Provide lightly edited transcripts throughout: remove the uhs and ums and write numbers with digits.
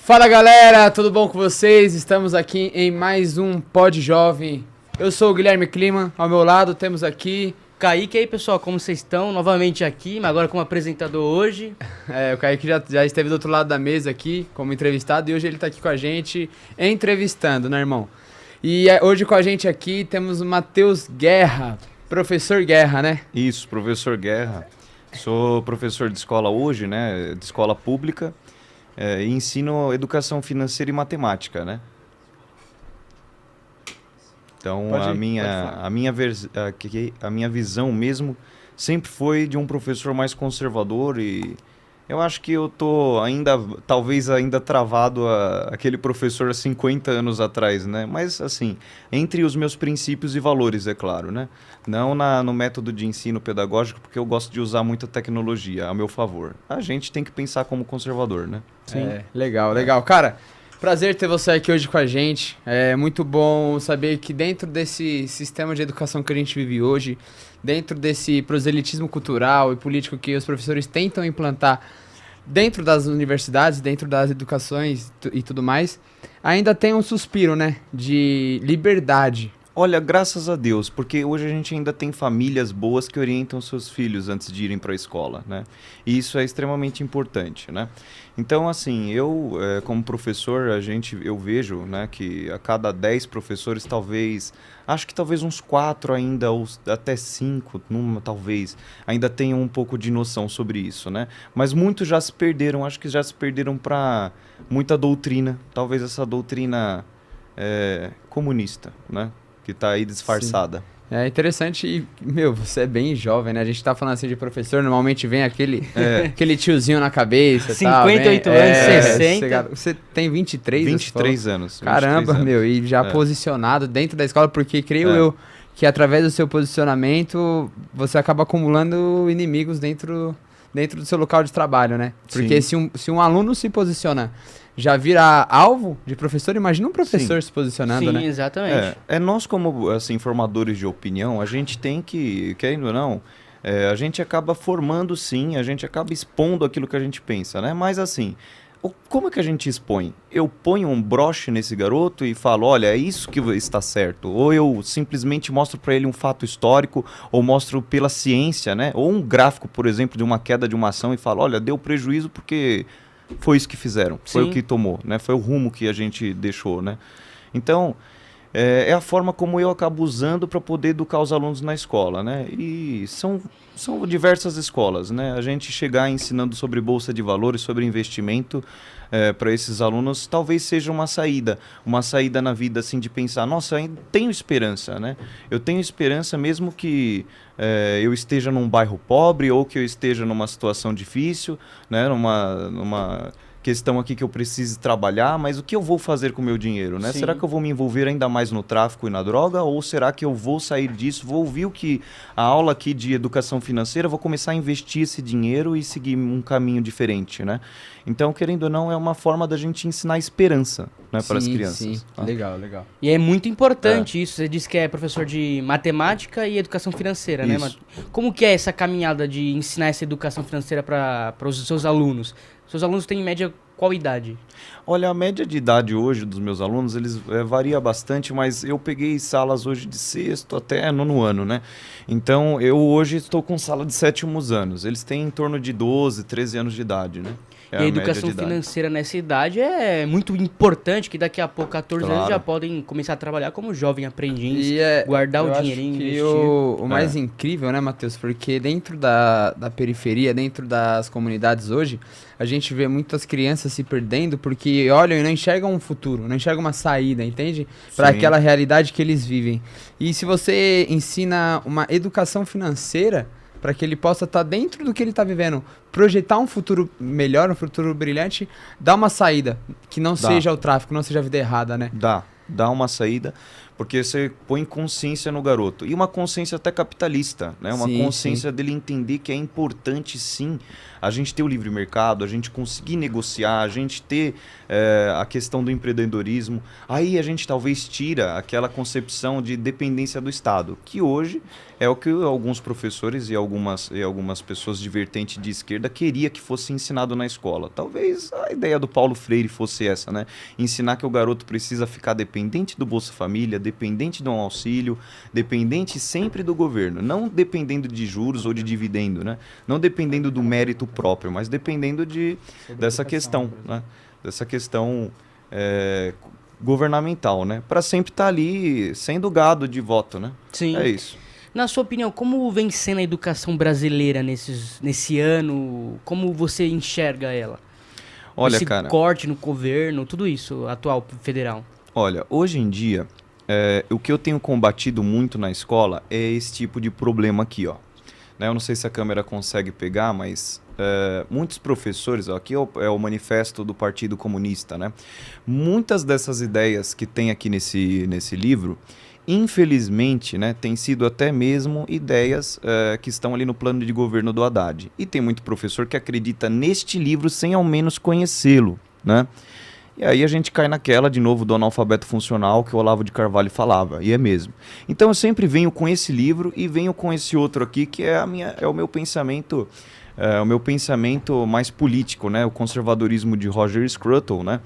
Fala galera, tudo bom com vocês? Estamos aqui em mais um Pod Jovem. Eu sou o Guilherme Klima, ao meu lado temos aqui... Kaique, aí pessoal, como vocês estão? Novamente aqui, mas agora como apresentador hoje. O Kaique já esteve do outro lado da mesa aqui como entrevistado e hoje ele tá aqui com a gente entrevistando, né, irmão? E hoje com a gente aqui temos o Matheus Guerra, professor Guerra, né? Isso, professor Guerra. Sou professor de escola hoje, né, de escola pública. E ensino educação financeira e matemática, né? Então, a minha visão mesmo sempre foi de um professor mais conservador e eu acho que eu tô talvez ainda travado aquele professor há 50 anos atrás, né? Mas, assim, entre os meus princípios e valores, é claro, né? Não no método de ensino pedagógico, porque eu gosto de usar muita tecnologia a meu favor. A gente tem que pensar como conservador, né? Sim. Legal. Cara, prazer ter você aqui hoje com a gente. É muito bom saber que dentro desse sistema de educação que a gente vive hoje, dentro desse proselitismo cultural e político que os professores tentam implantar dentro das universidades, dentro das educações e tudo mais, ainda tem um suspiro, né, de liberdade. Olha, graças a Deus, porque hoje a gente ainda tem famílias boas que orientam seus filhos antes de irem para a escola, né? E isso é extremamente importante, né? Então, assim, eu, como professor, eu vejo, né, que a cada 10 professores, acho que talvez uns 4 ainda, ou até 5, talvez, ainda tenham um pouco de noção sobre isso, né? Mas muitos já se perderam, acho que já se perderam para muita doutrina, talvez essa doutrina comunista, né? Que tá aí disfarçada. Sim. É interessante e, você é bem jovem, né? A gente tá falando assim de professor, normalmente vem aquele tiozinho na cabeça, 58 anos, 60. Você tem 23? 23 anos. Caramba, 23 anos. E já posicionado dentro da escola, porque creio eu que através do seu posicionamento você acaba acumulando inimigos dentro do seu local de trabalho, né? Porque se um aluno se posiciona, já vira alvo de professor, imagina um professor se posicionando, né? Sim, exatamente. Nós como, assim, formadores de opinião, a gente tem que, querendo ou não, a gente acaba formando sim, a gente acaba expondo aquilo que a gente pensa, né? Mas assim, como é que a gente expõe? Eu ponho um broche nesse garoto e falo, olha, é isso que está certo. Ou eu simplesmente mostro para ele um fato histórico, ou mostro pela ciência, né? Ou um gráfico, por exemplo, de uma queda de uma ação e falo, olha, deu prejuízo porque foi isso que fizeram, foi o que tomou, né? Foi o rumo que a gente deixou, né? Então, é a forma como eu acabo usando para poder educar os alunos na escola, né? E são diversas escolas, né? A gente chegar ensinando sobre bolsa de valores, sobre investimento para esses alunos, talvez seja uma saída na vida, assim, de pensar, nossa, eu tenho esperança, né? Eu tenho esperança mesmo que eu esteja num bairro pobre ou que eu esteja numa situação difícil, né? Numa questão aqui que eu preciso trabalhar, mas o que eu vou fazer com o meu dinheiro, né? Será que eu vou me envolver ainda mais no tráfico e na droga, ou será que eu vou sair disso, vou ouvir a aula aqui de educação financeira, vou começar a investir esse dinheiro e seguir um caminho diferente, né? Então, querendo ou não, é uma forma da gente ensinar esperança, né, para as crianças. Sim, legal. E é muito importante isso, você disse que é professor de matemática e educação financeira, né? Como que é essa caminhada de ensinar essa educação financeira para os seus alunos? Seus alunos têm, em média, qual idade? Olha, a média de idade hoje dos meus alunos, eles varia bastante, mas eu peguei salas hoje de 6º até 9º ano, né? Então, eu hoje estou com sala de 7º anos. Eles têm em torno de 12, 13 anos de idade, né? E a educação financeira nessa idade é muito importante, que daqui a pouco, 14 anos, já podem começar a trabalhar como jovem aprendiz, guardar o dinheirinho, investir. O mais incrível, né, Matheus? Porque dentro da periferia, dentro das comunidades hoje, a gente vê muitas crianças se perdendo porque olham e não enxergam um futuro, não enxergam uma saída, entende? Para aquela realidade que eles vivem. E se você ensina uma educação financeira para que ele possa estar dentro do que ele está vivendo, projetar um futuro melhor, um futuro brilhante, dá uma saída, que não seja o tráfico, não seja a vida errada, né? Dá uma saída, porque você põe consciência no garoto, e uma consciência até capitalista, né? Uma consciência dele entender que é importante, sim, a gente ter o livre mercado, a gente conseguir negociar, a gente ter a questão do empreendedorismo, aí a gente talvez tira aquela concepção de dependência do Estado, que hoje é o que alguns professores e algumas pessoas de vertente de esquerda queria que fosse ensinado na escola. Talvez a ideia do Paulo Freire fosse essa, né? Ensinar que o garoto precisa ficar dependente do Bolsa Família, dependente de um auxílio, dependente sempre do governo, não dependendo de juros ou de dividendo, né? Não dependendo do mérito próprio, mas dependendo dessa questão, né? Dessa questão governamental, né? Para sempre estar ali sendo gado de voto, né? Sim. É isso. Na sua opinião, como vem sendo a educação brasileira nesse ano? Como você enxerga ela? Olha, esse cara, corte no governo, tudo isso atual federal. Olha, hoje em dia, o que eu tenho combatido muito na escola é esse tipo de problema aqui, ó. Né? Eu não sei se a câmera consegue pegar, mas muitos professores, ó, aqui é o manifesto do Partido Comunista, né? Muitas dessas ideias que tem aqui nesse livro, infelizmente, né, tem sido até mesmo ideias que estão ali no plano de governo do Haddad. E tem muito professor que acredita neste livro sem ao menos conhecê-lo, né? E aí a gente cai naquela, de novo, do analfabeto funcional que o Olavo de Carvalho falava, e é mesmo. Então eu sempre venho com esse livro e venho com esse outro aqui, que é o meu pensamento, mais político, né? O conservadorismo de Roger Scruton, né?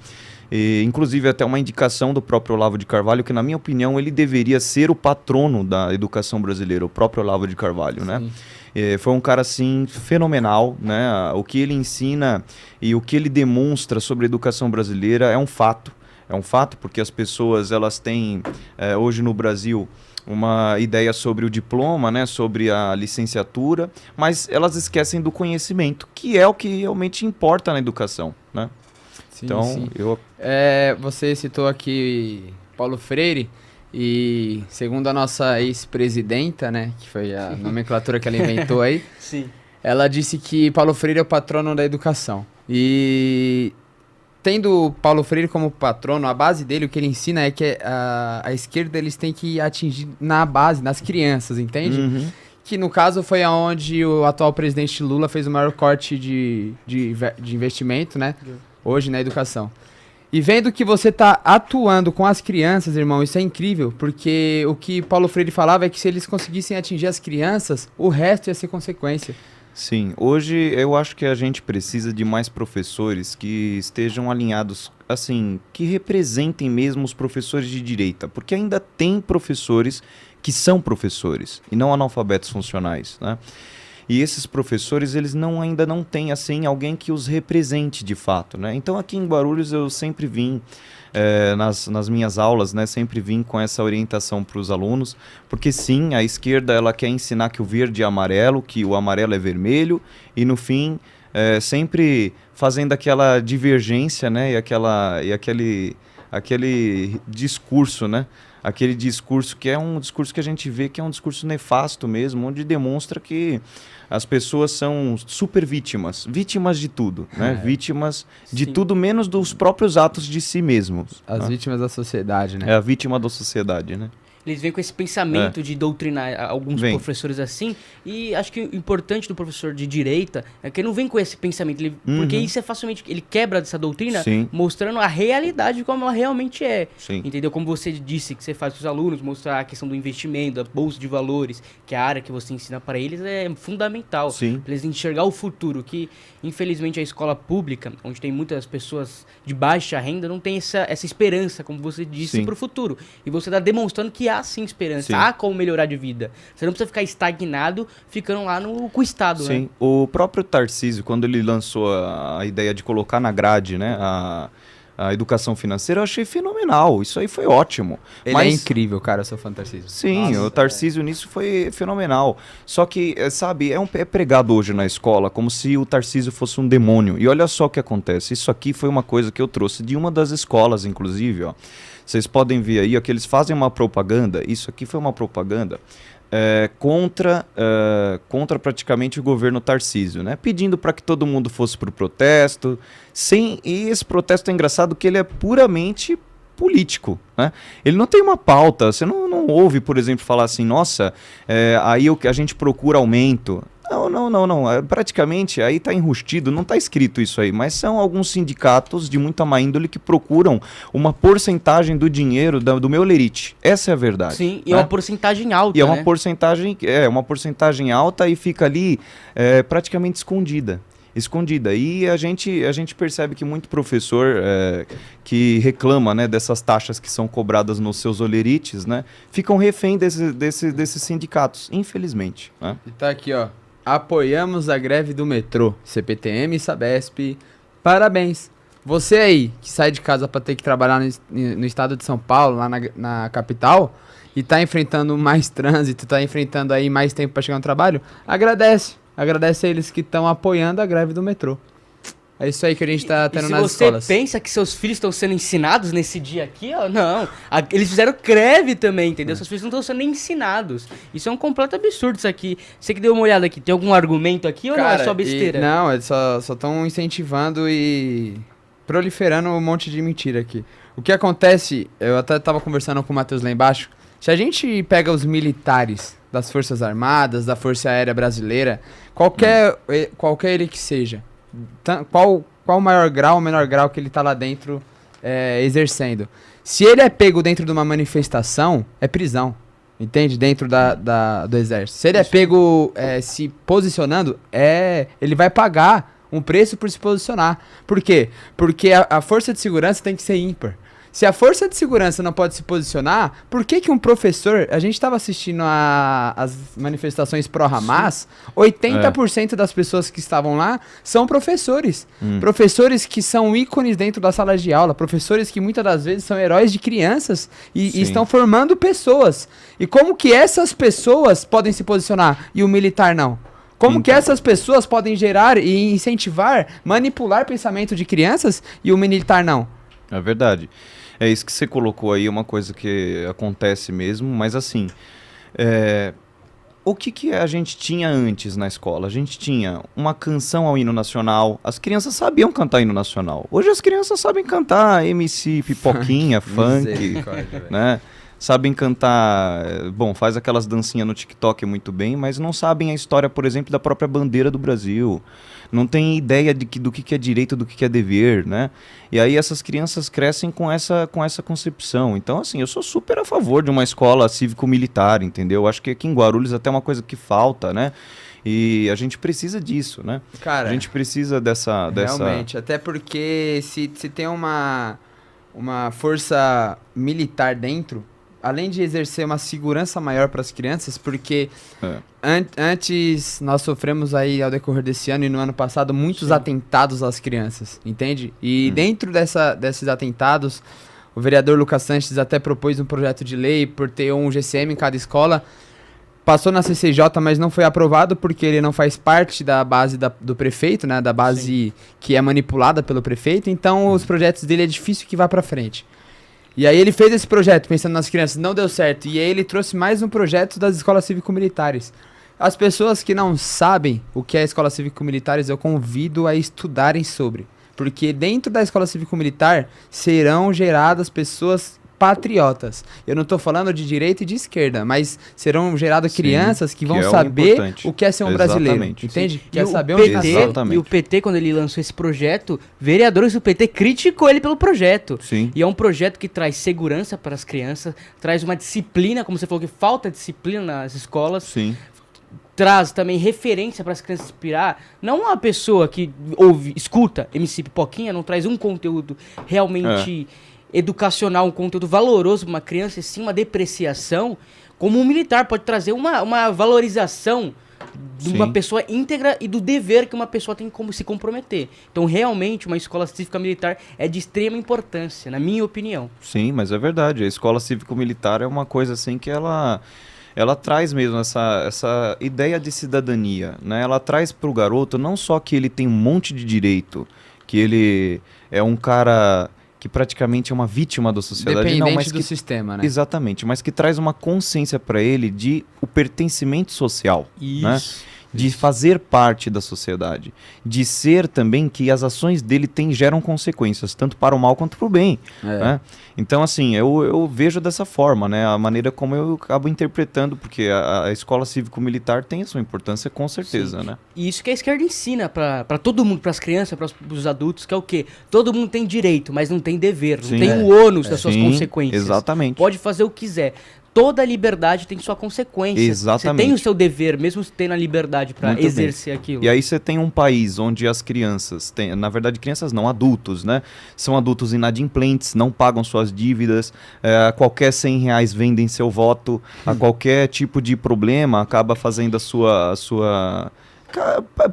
E, inclusive até uma indicação do próprio Olavo de Carvalho, que na minha opinião ele deveria ser o patrono da educação brasileira, o próprio Olavo de Carvalho, né? Foi um cara assim fenomenal, né? O que ele ensina e o que ele demonstra sobre a educação brasileira é um fato porque as pessoas elas têm hoje no Brasil uma ideia sobre o diploma, né, sobre a licenciatura, mas elas esquecem do conhecimento, que é o que realmente importa na educação, né? Sim, então, sim. Você citou aqui Paulo Freire e, segundo a nossa ex-presidenta, né, que foi a nomenclatura que ela inventou aí, Sim. Ela disse que Paulo Freire é o patrono da educação. E tendo Paulo Freire como patrono, a base dele, o que ele ensina é que a esquerda eles têm que atingir na base, nas crianças, entende? Uhum. Que no caso foi aonde o atual presidente Lula fez o maior corte de investimento, né? Hoje na educação. E vendo que você tá atuando com as crianças, irmão, isso é incrível, porque o que Paulo Freire falava é que se eles conseguissem atingir as crianças, o resto ia ser consequência. Sim, hoje eu acho que a gente precisa de mais professores que estejam alinhados, assim, que representem mesmo os professores de direita, porque ainda tem professores que são professores e não analfabetos funcionais, né? E esses professores, eles ainda não têm, assim, alguém que os represente de fato, né? Então, aqui em Guarulhos, eu sempre vim, nas minhas aulas, né? Sempre vim com essa orientação para os alunos, porque sim, a esquerda, ela quer ensinar que o verde é amarelo, que o amarelo é vermelho, e no fim, sempre fazendo aquela divergência, né? E aquele discurso, né? Aquele discurso que é um discurso que a gente vê que é um discurso nefasto mesmo, onde demonstra que as pessoas são super vítimas de tudo, né? Vítimas de tudo menos dos próprios atos de si mesmos. As vítimas da sociedade, né? É a vítima da sociedade, né? Eles vêm com esse pensamento de doutrinar alguns professores assim, e acho que o importante do professor de direita é que ele não vem com esse pensamento, porque isso é facilmente, ele quebra essa doutrina, mostrando a realidade como ela realmente é, entendeu? Como você disse que você faz com os alunos, mostrar a questão do investimento, da bolsa de valores, que é a área que você ensina para eles é fundamental, para eles enxergar o futuro, que infelizmente a escola pública, onde tem muitas pessoas de baixa renda, não tem essa esperança, como você disse, para o futuro, e você está demonstrando que há sim esperança, há como melhorar de vida. Você não precisa ficar estagnado ficando lá com o Estado. Sim, né? O próprio Tarcísio, quando ele lançou a ideia de colocar na grade, né, a educação financeira, eu achei fenomenal. Isso aí foi ótimo. Ele é incrível, cara, eu sou fã do Tarcísio. Sim, o Tarcísio nisso foi fenomenal. Só que, sabe, é pregado hoje na escola como se o Tarcísio fosse um demônio. E olha só o que acontece. Isso aqui foi uma coisa que eu trouxe de uma das escolas, inclusive, ó. Vocês podem ver aí, ó, que eles fazem uma propaganda. Isso aqui foi uma propaganda contra praticamente o governo Tarcísio, né? Pedindo para que todo mundo fosse para o protesto. E esse protesto é engraçado que ele é puramente político, né? Ele não tem uma pauta, você não ouve, por exemplo, falar assim, nossa, aí a gente procura aumento. Não. Praticamente, aí está enrustido, não está escrito isso aí, mas são alguns sindicatos de muita má índole que procuram uma porcentagem do dinheiro do meu lerite. Essa é a verdade. Sim, e é uma porcentagem alta, E é uma porcentagem alta e fica ali praticamente escondida. E a gente percebe que muito professor que reclama, né, dessas taxas que são cobradas nos seus olerites, né, ficam refém desses sindicatos, infelizmente. Né? E tá aqui, ó. Apoiamos a greve do metrô, CPTM e Sabesp. Parabéns. Você aí, que sai de casa para ter que trabalhar no estado de São Paulo, lá na capital, e tá enfrentando mais trânsito, tá enfrentando aí mais tempo para chegar no trabalho, agradece. Agradece a eles que estão apoiando a greve do metrô. É isso aí que a gente tá tendo nas escolas. Se você pensa que seus filhos estão sendo ensinados nesse dia aqui, ó, não. Eles fizeram greve também, entendeu? Seus filhos não estão sendo nem ensinados. Isso é um completo absurdo isso aqui. Você que deu uma olhada aqui, tem algum argumento aqui ou não é só besteira? Não, eles só estão incentivando e proliferando um monte de mentira aqui. O que acontece, eu até tava conversando com o Matheus lá embaixo, se a gente pega os militares das Forças Armadas, da Força Aérea Brasileira, qualquer ele que seja, qual o maior grau, o menor grau que ele tá lá dentro exercendo. Se ele é pego dentro de uma manifestação, é prisão, entende? Dentro do exército. Se ele é pego se posicionando, ele vai pagar um preço por se posicionar. Por quê? Porque a força de segurança tem que ser ímpar. Se a força de segurança não pode se posicionar, por que um professor... A gente estava assistindo as manifestações pró-Hamas, 80% das pessoas que estavam lá são professores. Professores que são ícones dentro das salas de aula, professores que muitas das vezes são heróis de crianças e estão formando pessoas. E como que essas pessoas podem se posicionar e o militar não? Como que essas pessoas podem gerar e incentivar, manipular pensamento de crianças e o militar não? É verdade. É isso que você colocou aí, uma coisa que acontece mesmo, mas assim, o que a gente tinha antes na escola? A gente tinha uma canção ao hino nacional, as crianças sabiam cantar hino nacional. Hoje as crianças sabem cantar MC, pipoquinha, funk, né? Sabem cantar, faz aquelas dancinhas no TikTok muito bem, mas não sabem a história, por exemplo, da própria bandeira do Brasil. Não tem ideia do que é direito, do que é dever, né? E aí essas crianças crescem com essa concepção. Então, assim, eu sou super a favor de uma escola cívico-militar, entendeu? Acho que aqui em Guarulhos até é uma coisa que falta, né? E a gente precisa disso, né? Cara, a gente precisa dessa... Realmente, até porque se tem uma força militar dentro, além de exercer uma segurança maior para as crianças, porque antes nós sofremos aí ao decorrer desse ano e no ano passado muitos atentados às crianças, entende? E dentro desses atentados, o vereador Lucas Sanches até propôs um projeto de lei por ter um GCM em cada escola. Passou na CCJ, mas não foi aprovado porque ele não faz parte da base do prefeito, né? Da base que é manipulada pelo prefeito. Então os projetos dele é difícil que vá para frente. E aí ele fez esse projeto pensando nas crianças, não deu certo. E aí ele trouxe mais um projeto das escolas cívico-militares. As pessoas que não sabem o que é escola cívico-militares, eu convido a estudarem sobre. Porque dentro da escola cívico-militar serão geradas pessoas patriotas. Eu não estou falando de direita e de esquerda, mas serão geradas crianças que vão saber o que é ser um brasileiro. Entende? Quer saber onde nasceu. E o PT, quando ele lançou esse projeto, vereadores do PT criticou ele pelo projeto. Sim. E é um projeto que traz segurança para as crianças, traz uma disciplina, como você falou, que falta disciplina nas escolas. Sim. Traz também referência para as crianças inspirar. Não uma pessoa que escuta MC Pipoquinha, não traz um conteúdo realmente educacional, um conteúdo valoroso para uma criança, e sim uma depreciação, como um militar pode trazer uma valorização de uma pessoa íntegra e do dever que uma pessoa tem como se comprometer. Então, realmente, uma escola cívica-militar é de extrema importância, na minha opinião. Sim, mas é verdade. A escola cívico-militar é uma coisa assim que ela traz mesmo essa ideia de cidadania, né? Ela traz para o garoto não só que ele tem um monte de direito, que ele é um cara que praticamente é uma vítima da sociedade. Dependente mas do sistema, né? Exatamente, mas que traz uma consciência para ele de o pertencimento social. Isso. Né? de fazer parte da sociedade, de ser também que as ações dele geram consequências, tanto para o mal quanto para o bem. Né? Então, assim, eu vejo dessa forma, né? A maneira como eu acabo interpretando, porque a escola cívico-militar tem a sua importância, com certeza, né? E isso que a esquerda ensina para todo mundo, para as crianças, para os adultos, que é o quê? Todo mundo tem direito, mas não tem dever, não tem o ônus das suas consequências. Exatamente. Pode fazer o que quiser. Toda liberdade tem sua consequência. Exatamente. Você tem o seu dever, mesmo tendo a liberdade para exercer aquilo. E aí você tem um país onde as crianças, na verdade crianças não, adultos, né? São adultos inadimplentes, não pagam suas dívidas, a qualquer R$100 vendem seu voto, a qualquer tipo de problema acaba fazendo a sua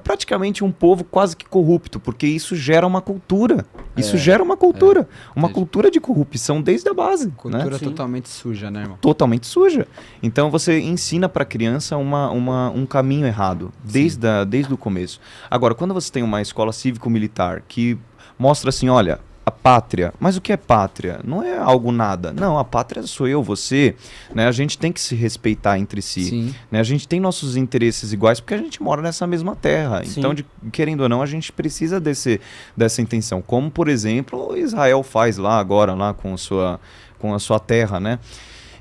praticamente um povo quase que corrupto, porque isso gera uma cultura. Isso gera uma cultura. Uma cultura de corrupção desde a base. Cultura né? totalmente suja, né, irmão? Totalmente suja. Então você ensina para a criança um caminho errado, desde o começo. Agora, quando você tem uma escola cívico-militar que mostra assim, olha, a pátria. Mas o que é pátria? Não é algo nada. Não, a pátria sou eu, você. Né? A gente tem que se respeitar entre si. Né? A gente tem nossos interesses iguais porque a gente mora nessa mesma terra. Sim. Então, querendo ou não, a gente precisa dessa intenção. Como, por exemplo, Israel faz lá agora, lá com a sua terra. Né?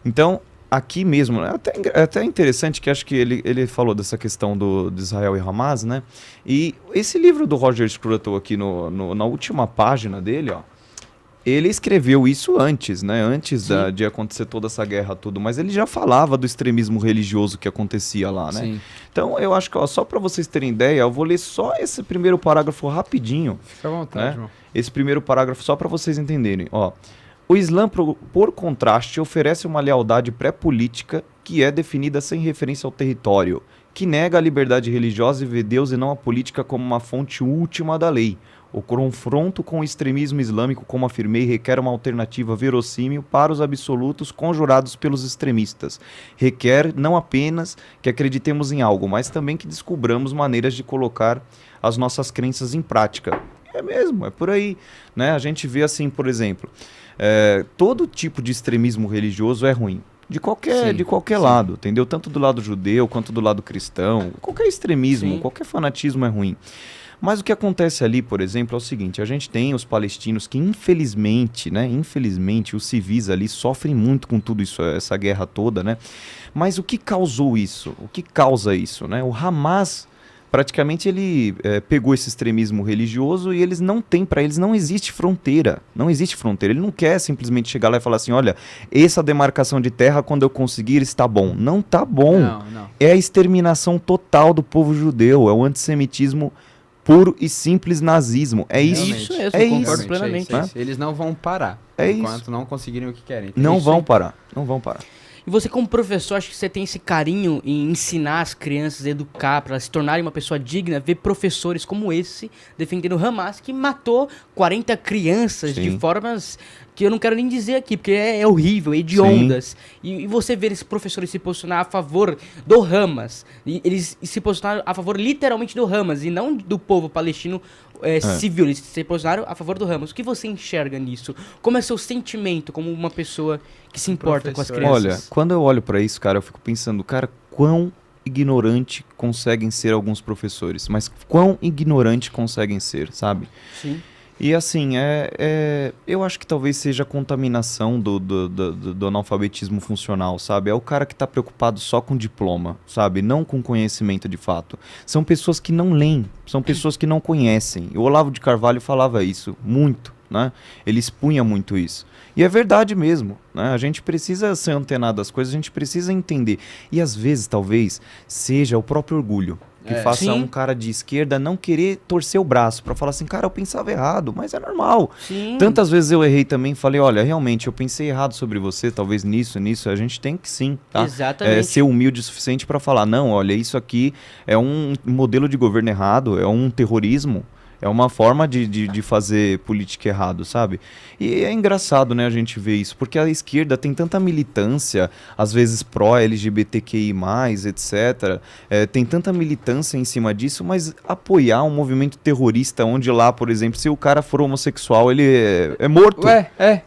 Então, aqui mesmo, é até interessante que acho que ele falou dessa questão de Israel e Hamas, né? E esse livro do Roger Scruton aqui na última página dele, ó, ele escreveu isso antes, né? Antes de acontecer toda essa guerra, tudo, mas ele já falava do extremismo religioso que acontecia lá, né? Sim. Então eu acho que, ó, só para vocês terem ideia, eu vou ler só esse primeiro parágrafo rapidinho. Fica à vontade, né? Irmão. Esse primeiro parágrafo só para vocês entenderem, ó. O Islã, por contraste, oferece uma lealdade pré-política que é definida sem referência ao território, que nega a liberdade religiosa e vê Deus e não a política como uma fonte última da lei. O confronto com o extremismo islâmico, como afirmei, requer uma alternativa verossímil para os absolutos conjurados pelos extremistas. Requer não apenas que acreditemos em algo, mas também que descubramos maneiras de colocar as nossas crenças em prática. É mesmo, é por aí. Né? A gente vê assim, por exemplo... todo tipo de extremismo religioso é ruim. De qualquer lado, entendeu? Tanto do lado judeu quanto do lado cristão. Qualquer extremismo, qualquer fanatismo é ruim. Mas o que acontece ali, por exemplo, é o seguinte: a gente tem os palestinos que infelizmente, os civis ali sofrem muito com tudo isso, essa guerra toda, né? Mas o que causou isso? O que causa isso, né? O Hamas... praticamente ele pegou esse extremismo religioso e para eles não existe fronteira. Não existe fronteira. Ele não quer simplesmente chegar lá e falar assim, olha, essa demarcação de terra, quando eu conseguir, está bom. Não está bom. Não. É a exterminação total do povo judeu. É o antissemitismo puro e simples nazismo. É isso. Isso mesmo, eu concordo plenamente. Eles não vão parar. Enquanto não conseguirem o que querem. Não vão parar. E você, como professor, acho que você tem esse carinho em ensinar as crianças, educar, para se tornarem uma pessoa digna, ver professores como esse defendendo o Hamas, que matou 40 crianças de formas que eu não quero nem dizer aqui, porque é horrível, hediondas. E você ver esses professores se posicionar a favor do Hamas, e eles se posicionaram a favor literalmente do Hamas, e não do povo palestino civil, eles se posicionaram a favor do Hamas. O que você enxerga nisso? Como é seu sentimento como uma pessoa que se importa com as crianças? Olha, quando eu olho pra isso, cara, eu fico pensando, cara, quão ignorante conseguem ser alguns professores, mas quão ignorante conseguem ser, sabe? Sim. E assim, eu acho que talvez seja a contaminação do analfabetismo funcional, sabe? É o cara que tá preocupado só com diploma, sabe? Não com conhecimento de fato. São pessoas que não leem, são pessoas que não conhecem. O Olavo de Carvalho falava isso muito, né? Ele expunha muito isso. E é verdade mesmo, né? A gente precisa ser antenado às coisas, a gente precisa entender. E às vezes, talvez, seja o próprio orgulho que faça um cara de esquerda não querer torcer o braço pra falar assim, cara, eu pensava errado, mas é normal. Sim. Tantas vezes eu errei também, falei, olha, realmente, eu pensei errado sobre você, talvez nisso, a gente tem que sim, tá? Exatamente. Ser humilde o suficiente pra falar, não, olha, isso aqui é um modelo de governo errado, é um terrorismo. É uma forma de fazer política errado, sabe? E é engraçado, né, a gente ver isso, porque a esquerda tem tanta militância, às vezes pró-LGBTQI+, etc. Tem tanta militância em cima disso, mas apoiar um movimento terrorista, onde lá, por exemplo, se o cara for homossexual, ele é morto.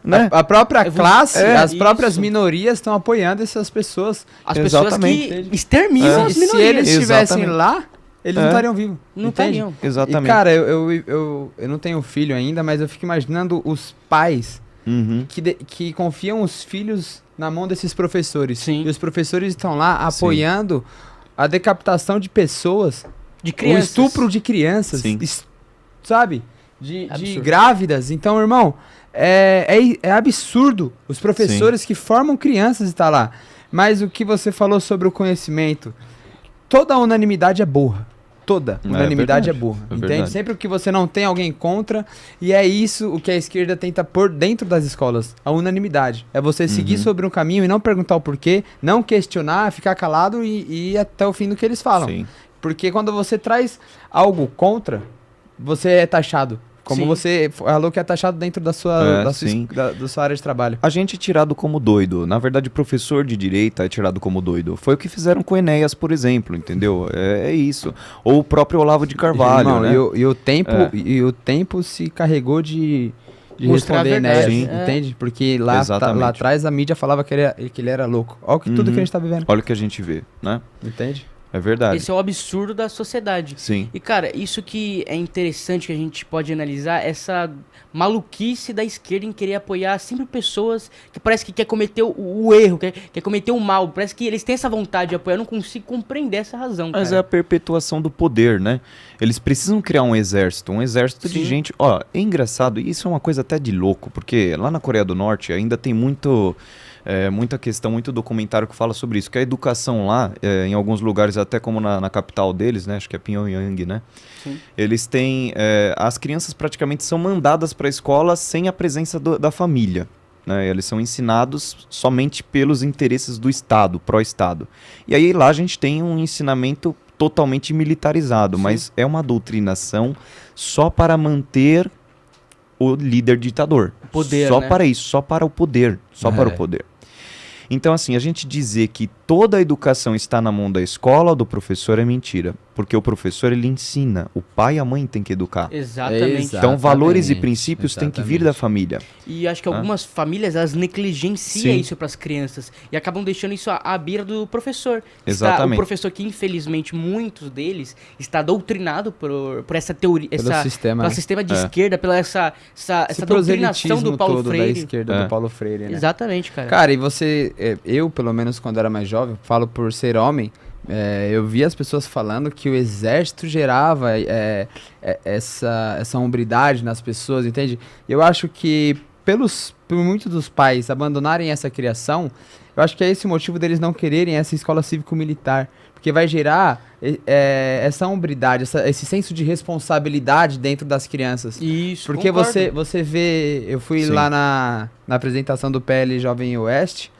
Né? A própria classe, as próprias minorias estão apoiando essas pessoas. As pessoas que exterminam as minorias. Se eles estivessem lá... eles não estariam vivos. Não estariam. Exatamente. E, cara, eu não tenho filho ainda, mas eu fico imaginando os pais que confiam os filhos na mão desses professores. Sim. E os professores estão lá apoiando a decapitação de pessoas, de crianças. o estupro de crianças, Sim. Sabe? De grávidas. Então, irmão, é absurdo os professores que formam crianças estar lá. Mas o que você falou sobre o conhecimento, toda unanimidade é burra. Toda unanimidade é burra. Entende? Verdade. Sempre que você não tem alguém contra, e é isso o que a esquerda tenta pôr dentro das escolas, a unanimidade. É você seguir sobre um caminho e não perguntar o porquê, não questionar, ficar calado e ir até o fim do que eles falam. Sim. Porque quando você traz algo contra, você é taxado. Como você falou que é taxado dentro da sua área de trabalho. A gente é tirado como doido. Na verdade, professor de direita é tirado como doido. Foi o que fizeram com o Enéas, por exemplo, entendeu? É isso. Ou o próprio Olavo de Carvalho, Irmão, né? E o tempo se carregou de mostrar responder Enéas, Sim. entende? Porque lá atrás a mídia falava que ele era louco. Olha tudo que a gente tá vivendo. Olha o que a gente vê, né? Entende? É verdade. Esse é o absurdo da sociedade. Sim. E, cara, isso que é interessante que a gente pode analisar, essa maluquice da esquerda em querer apoiar sempre pessoas que parece que quer cometer o erro, quer cometer o mal. Parece que eles têm essa vontade de apoiar. Eu não consigo compreender essa razão, Mas cara. é a perpetuação do poder, né? Eles precisam criar um exército de gente... Ó, é engraçado, e isso é uma coisa até de louco, porque lá na Coreia do Norte ainda tem muita questão, muito documentário que fala sobre isso, que a educação lá, em alguns lugares, até como na capital deles, né, acho que é Pyongyang, né, eles têm, as crianças praticamente são mandadas para a escola sem a presença da família, né, eles são ensinados somente pelos interesses do Estado, pró-Estado. E aí lá a gente tem um ensinamento totalmente militarizado, mas é uma doutrinação só para manter o líder ditador. Poder, só né? para isso, só para o poder, para o poder. Então, assim, a gente dizer que toda a educação está na mão da escola ou do professor é mentira. Porque o professor, ele ensina. O pai e a mãe têm que educar. Exatamente. Então, valores e princípios têm que vir da família. E acho que algumas famílias, elas negligenciam isso para as crianças. E acabam deixando isso à beira do professor. Exatamente. O professor que, infelizmente, muitos deles está doutrinado por essa teoria, pelo sistema de esquerda, pela essa doutrinação do Paulo Freire. Da esquerda do Paulo Freire, né? Exatamente, cara. Cara, e você... Eu, pelo menos, quando era mais jovem, falo por ser homem, eu vi as pessoas falando que o exército gerava essa hombridade nas pessoas, entende? Eu acho que por muitos dos pais abandonarem essa criação, eu acho que é esse o motivo deles não quererem essa escola cívico-militar, porque vai gerar essa hombridade, esse senso de responsabilidade dentro das crianças. Isso, porque concordo. você vê, eu fui lá na apresentação do PL Jovem Oeste,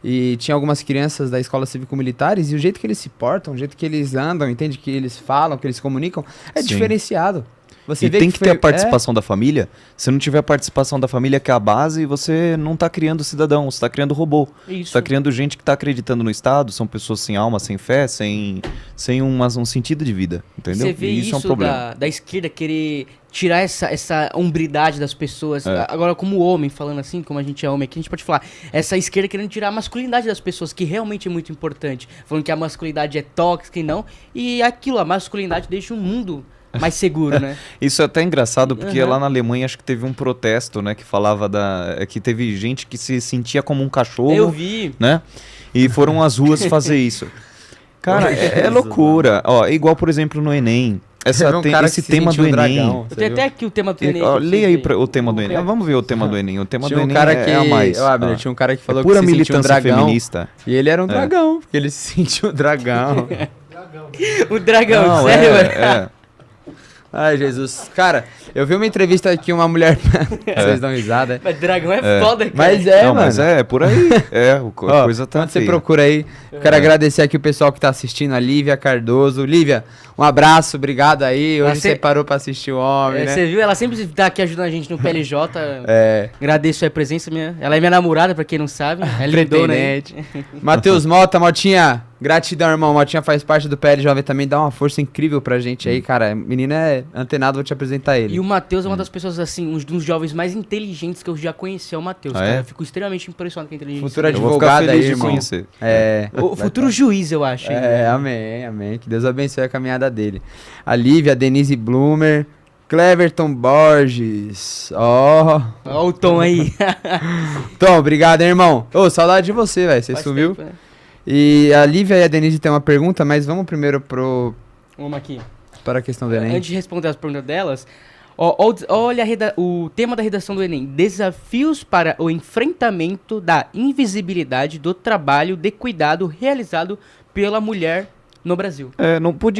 e tinha algumas crianças da escola cívico-militares, e o jeito que eles se portam, o jeito que eles andam, entende? Que eles falam, que eles comunicam, é diferenciado. Você vê tem que ter a participação da família. Se não tiver a participação da família, que é a base, você não está criando cidadão, você está criando robô. Você está criando gente que está acreditando no Estado, são pessoas sem alma, sem fé, sem um sentido de vida, entendeu? Você vê isso é um problema. Da esquerda querer tirar essa hombridade das pessoas. Agora, como homem, falando assim, como a gente é homem aqui, a gente pode falar, essa esquerda querendo tirar a masculinidade das pessoas, que realmente é muito importante. Falando que a masculinidade é tóxica e não. E aquilo, a masculinidade deixa o mundo mais seguro, né? Isso é até engraçado, porque lá na Alemanha acho que teve um protesto, né, que falava que teve gente que se sentia como um cachorro. Eu vi. Né? E foram às ruas fazer isso. Cara, é loucura. Ó, é igual, por exemplo, no Enem. Esse tema do Enem. Dragão, eu tenho até aqui o tema do Enem. Leia aí o tema do Enem. Vamos ver o tema do Enem. O tema do Enem é a mais. Tinha um cara que falou pura que se sentia um dragão. Feminista. E ele era um dragão, porque ele se sentia um dragão. O dragão, não, sério? Ai, Jesus. Cara, eu vi uma entrevista que uma mulher... Vocês dão risada. Mas dragão é foda, cara. Mas mano. Mas é por aí. A coisa tá quando você procura aí. Quero agradecer aqui o pessoal que tá assistindo, a Lívia Cardoso. Lívia, um abraço, obrigado aí. Hoje você parou pra assistir o homem, né? Você viu? Ela sempre tá aqui ajudando a gente no PLJ. Agradeço a presença minha. Ela é minha namorada, pra quem não sabe. É lindona, né? Matheus Mota, Motinha. Gratidão, irmão. Motinha faz parte do PL Jovem também, dá uma força incrível pra gente aí, cara. Menino é antenado, vou te apresentar ele. E o Matheus é uma das pessoas, assim, um dos jovens mais inteligentes que eu já conheci, é o Matheus, cara. Eu fico extremamente impressionado com a inteligência. Futuro advogado aí, irmão. Conhecer. O futuro juiz, eu acho. Amém. Que Deus abençoe a caminhada dele. A Lívia, a Denise Blumer, Cleverton Borges. Ó o Tom aí. Tom, obrigado, hein, irmão. Ô, saudade de você, velho. Você sumiu. Tempo, né? E a Lívia e a Denise tem uma pergunta, mas vamos primeiro Vamos aqui. Para a questão do Enem. Antes de responder as perguntas delas, olha o tema da redação do Enem. Desafios para o enfrentamento da invisibilidade do trabalho de cuidado realizado pela mulher no Brasil.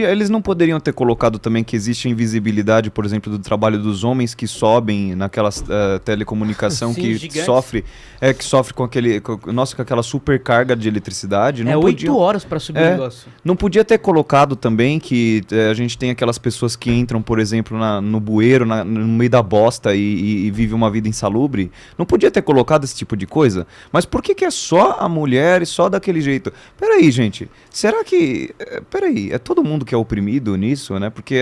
Eles não poderiam ter colocado também que existe invisibilidade, por exemplo, do trabalho dos homens que sobem naquelas telecomunicação. Sim, que sofre com aquela supercarga de eletricidade. Não 8 horas para subir o negócio. Não podia ter colocado também que a gente tem aquelas pessoas que entram, por exemplo, no bueiro, no meio da bosta e vive uma vida insalubre. Não podia ter colocado esse tipo de coisa. Mas por que é só a mulher e só daquele jeito? Peraí, gente. Será que... Peraí, é todo mundo que é oprimido nisso, né? Porque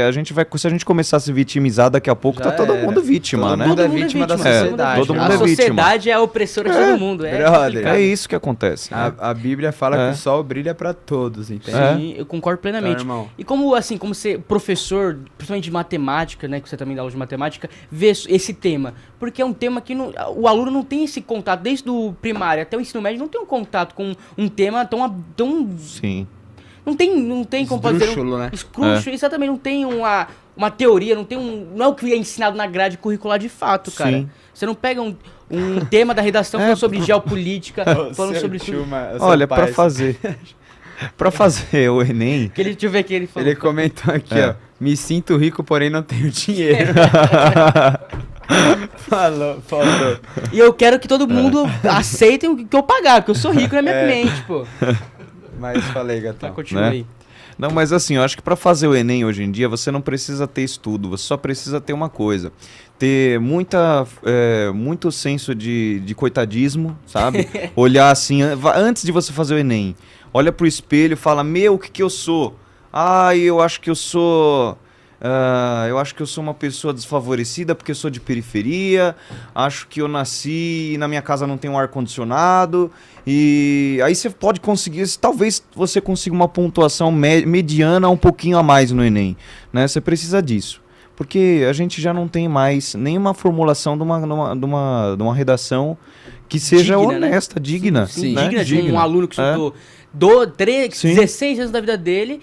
se a gente começar a se vitimizar, daqui a pouco tá todo mundo vítima, né? Todo mundo é vítima da sociedade. Todo mundo é vítima. A sociedade é a opressora de todo mundo. É isso que acontece. A Bíblia fala que o sol brilha pra todos, entende? Sim, eu concordo plenamente. Então, e como você, professor, principalmente de matemática, né? Que você também dá aula de matemática, vê esse tema. Porque é um tema que o aluno não tem esse contato, desde o primário até o ensino médio, não tem um contato com um tema tão Sim. Não tem como pode dizer né? Escrúxulo, exatamente, não tem uma teoria, não é o que é ensinado na grade curricular de fato, cara. Sim. Você não pega um tema da redação falando sobre geopolítica, falando sobre tudo. Olha, para fazer o Enem... Deixa eu ver aqui, ele falou. Ele comentou aqui, ó. Me sinto rico, porém não tenho dinheiro. Falou. E eu quero que todo mundo aceite o que eu pagar, porque eu sou rico na minha mente, pô. Mas falei, gatão. Continua aí. Não, mas assim, eu acho que para fazer o Enem hoje em dia, você não precisa ter estudo, você só precisa ter uma coisa. Ter muito senso de coitadismo, sabe? Olhar assim, antes de você fazer o Enem, olha pro espelho e fala, o que eu sou? Eu acho que eu sou... uma pessoa desfavorecida porque eu sou de periferia, acho que eu nasci e na minha casa não tem um ar-condicionado, e aí você pode conseguir, talvez você consiga uma pontuação mediana um pouquinho a mais no Enem, né? Você precisa disso, porque a gente já não tem mais nenhuma formulação de uma redação que seja digna, honesta, né? Digna. Sim, né? Digna de um aluno que estudou 16 anos da vida dele,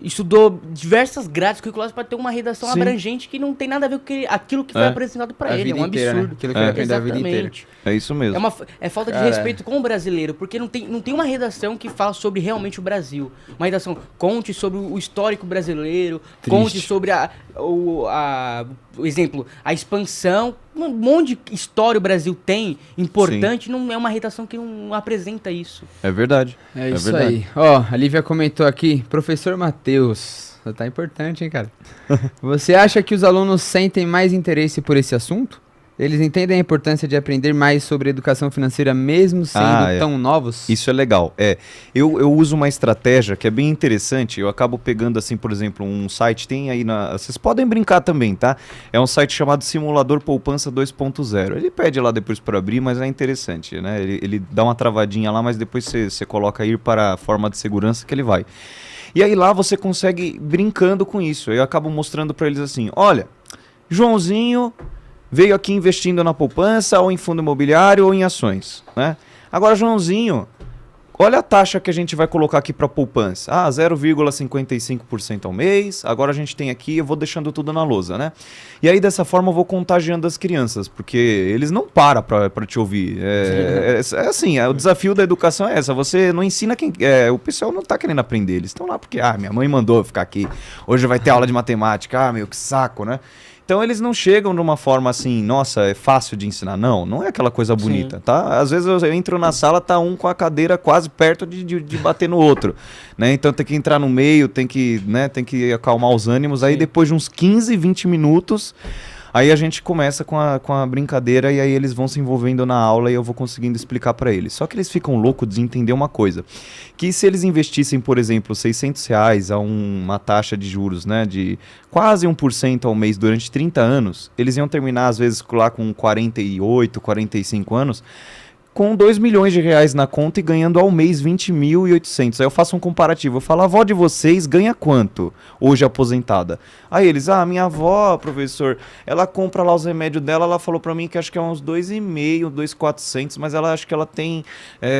estudou diversas grades curriculares para ter uma redação abrangente que não tem nada a ver com aquilo que foi apresentado para ele. É um absurdo. Né? Aquilo que ele aprendeu a vida inteira. É isso mesmo. É falta de respeito com o brasileiro, porque não tem uma redação que fala sobre realmente o Brasil. Uma redação conte sobre o histórico brasileiro, conte sobre o exemplo, a expansão, um monte de história o Brasil tem importante. Não é uma redação que não apresenta isso. É verdade. É isso aí. Ó, a Lívia comentou aqui, professor Matheus, tá importante, hein, cara? Você acha que os alunos sentem mais interesse por esse assunto? Eles entendem a importância de aprender mais sobre educação financeira mesmo sendo tão novos? Isso é legal. Eu uso uma estratégia que é bem interessante. Eu acabo pegando, assim, por exemplo, um site, tem aí vocês podem brincar também, tá? É um site chamado Simulador Poupança 2.0. Ele pede lá depois para abrir, mas é interessante, né? Ele dá uma travadinha lá, mas depois você coloca ir para a forma de segurança que ele vai. E aí lá você consegue brincando com isso. Eu acabo mostrando para eles assim, olha, Joãozinho veio aqui investindo na poupança, ou em fundo imobiliário, ou em ações, né? Agora, Joãozinho, olha a taxa que a gente vai colocar aqui para poupança. 0,55% ao mês. Agora a gente tem aqui, eu vou deixando tudo na lousa, né? E aí, dessa forma, eu vou contagiando as crianças, porque eles não param para te ouvir. Assim, o desafio da educação é essa. Você não ensina quem... o pessoal não tá querendo aprender. Eles estão lá porque, minha mãe mandou eu ficar aqui. Hoje vai ter aula de matemática. Que saco, né? Então eles não chegam de uma forma assim, nossa, é fácil de ensinar. Não é aquela coisa bonita, tá? Às vezes eu entro na sala, tá um com a cadeira quase perto de bater no outro, né? Então tem que entrar no meio, tem que acalmar os ânimos. Aí depois de uns 15, 20 minutos, Aí a gente começa com a brincadeira e aí eles vão se envolvendo na aula e eu vou conseguindo explicar para eles. Só que eles ficam loucos de entender uma coisa, que se eles investissem, por exemplo, R$600 a uma taxa de juros, né, de quase 1% ao mês durante 30 anos, eles iam terminar às vezes lá com 48, 45 anos, com R$2 milhões na conta e ganhando ao mês 20.800. Aí eu faço um comparativo. Eu falo, a avó de vocês ganha quanto hoje aposentada? Aí eles, minha avó, professor, ela compra lá os remédios dela, ela falou pra mim que acho que é uns 2,5, 2.400, mas ela acho que ela tem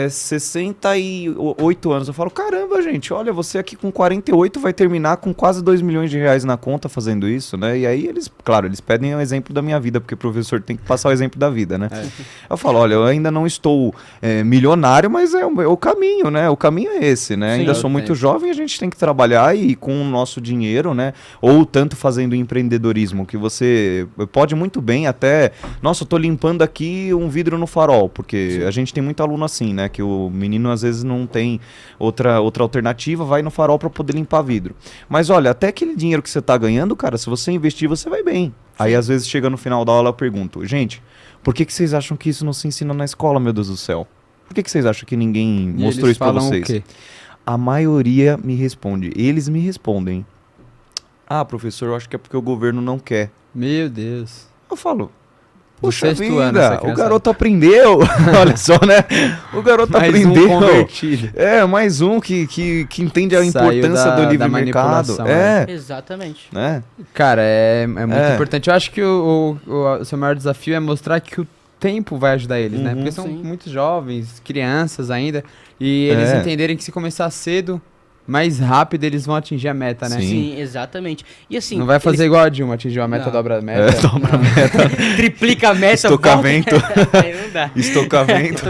68 anos. Eu falo, caramba, gente, olha, você aqui com 48 vai terminar com quase R$2 milhões na conta fazendo isso, né? E aí eles, claro, eles pedem um exemplo da minha vida, porque o professor tem que passar o exemplo da vida, né? Eu falo, olha, eu ainda não estou milionário, mas é o caminho, né? O caminho é esse, né? Sim, ainda sou muito jovem, a gente tem que trabalhar e com o nosso dinheiro, né? Ou tanto fazendo empreendedorismo, que você pode muito bem até... Nossa, eu tô limpando aqui um vidro no farol, porque a gente tem muito aluno assim, né? Que o menino às vezes não tem outra alternativa, vai no farol para poder limpar vidro. Mas olha, até aquele dinheiro que você tá ganhando, cara, se você investir, você vai bem. Sim. Aí às vezes chega no final da aula eu pergunto, gente... Por que vocês acham que isso não se ensina na escola, meu Deus do céu? Por que vocês acham que ninguém mostrou isso pra vocês? O quê? A maioria me responde. Eles me respondem. Professor, eu acho que é porque o governo não quer. Meu Deus. Eu falo, puxa vida, o garoto aprendeu. Olha só, né? O garoto mais aprendeu. Um convertido. Mais um que entende a importância do livre mercado. Exatamente. Cara, é muito importante. Eu acho que o seu maior desafio é mostrar que o tempo vai ajudar eles, né? Porque são muito jovens, crianças ainda, e eles entenderem que se começar cedo, mais rápido eles vão atingir a meta, né? Sim, exatamente. E assim, não vai fazer igual a Dilma, atingiu a meta, dobra a meta. Dobra a meta. Triplica a meta. Estocamento. Aí não dá. Estocamento.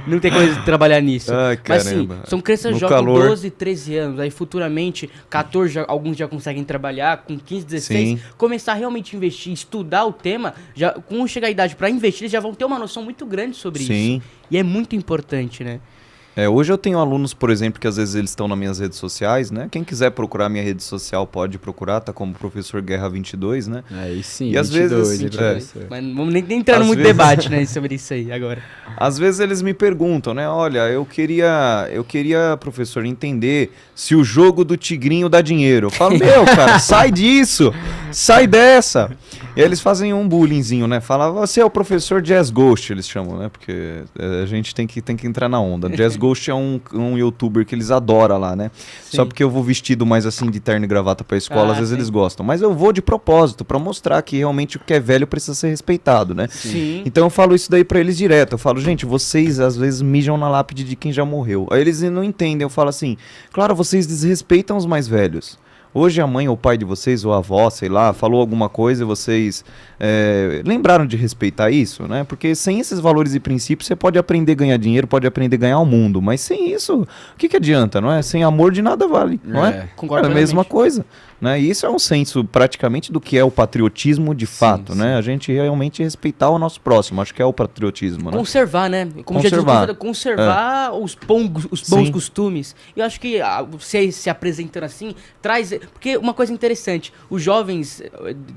Não tem como trabalhar nisso. Mas assim, são crianças jovens de 12, 13 anos. Aí futuramente, 14, alguns já conseguem trabalhar, com 15, 16, começar a realmente investir, estudar o tema. Já, quando chegar a idade para investir, eles já vão ter uma noção muito grande sobre isso. E é muito importante, né? Hoje eu tenho alunos, por exemplo, que às vezes eles estão nas minhas redes sociais, né? Quem quiser procurar minha rede social pode procurar, tá como Professor Guerra 22, né? Aí sim, e às 22, vezes... Mas não vamos nem entrar no muito debate, né, sobre isso aí agora. Às vezes eles me perguntam, né? Olha, eu queria, professor, entender se o jogo do tigrinho dá dinheiro. Eu falo, cara, sai disso! Sai dessa! E aí eles fazem um bullyingzinho, né? Fala, você é o professor Jazz Ghost, eles chamam, né? Porque a gente tem que entrar na onda. Jazz Ghost é um youtuber que eles adoram lá, né? Sim. Só porque eu vou vestido mais assim de terno e gravata pra escola, às vezes eles gostam. Mas eu vou de propósito, pra mostrar que realmente o que é velho precisa ser respeitado, né? Sim. Então eu falo isso daí pra eles direto. Eu falo, gente, vocês às vezes mijam na lápide de quem já morreu. Aí eles não entendem. Eu falo assim, claro, vocês desrespeitam os mais velhos. Hoje a mãe ou o pai de vocês, ou a avó, sei lá, falou alguma coisa e vocês lembraram de respeitar isso, né? Porque sem esses valores e princípios você pode aprender a ganhar dinheiro, pode aprender a ganhar o mundo, mas sem isso, o que adianta, não é? Sem amor de nada vale, não é? Concordo. É a mesma coisa, né? E isso é um senso praticamente do que é o patriotismo de fato, né? A gente realmente respeitar o nosso próximo, acho que é o patriotismo, né? Conservar, né? Como conservar. Já disse, conservar os bons costumes. Eu acho que se apresentando assim, traz... Porque uma coisa interessante, os jovens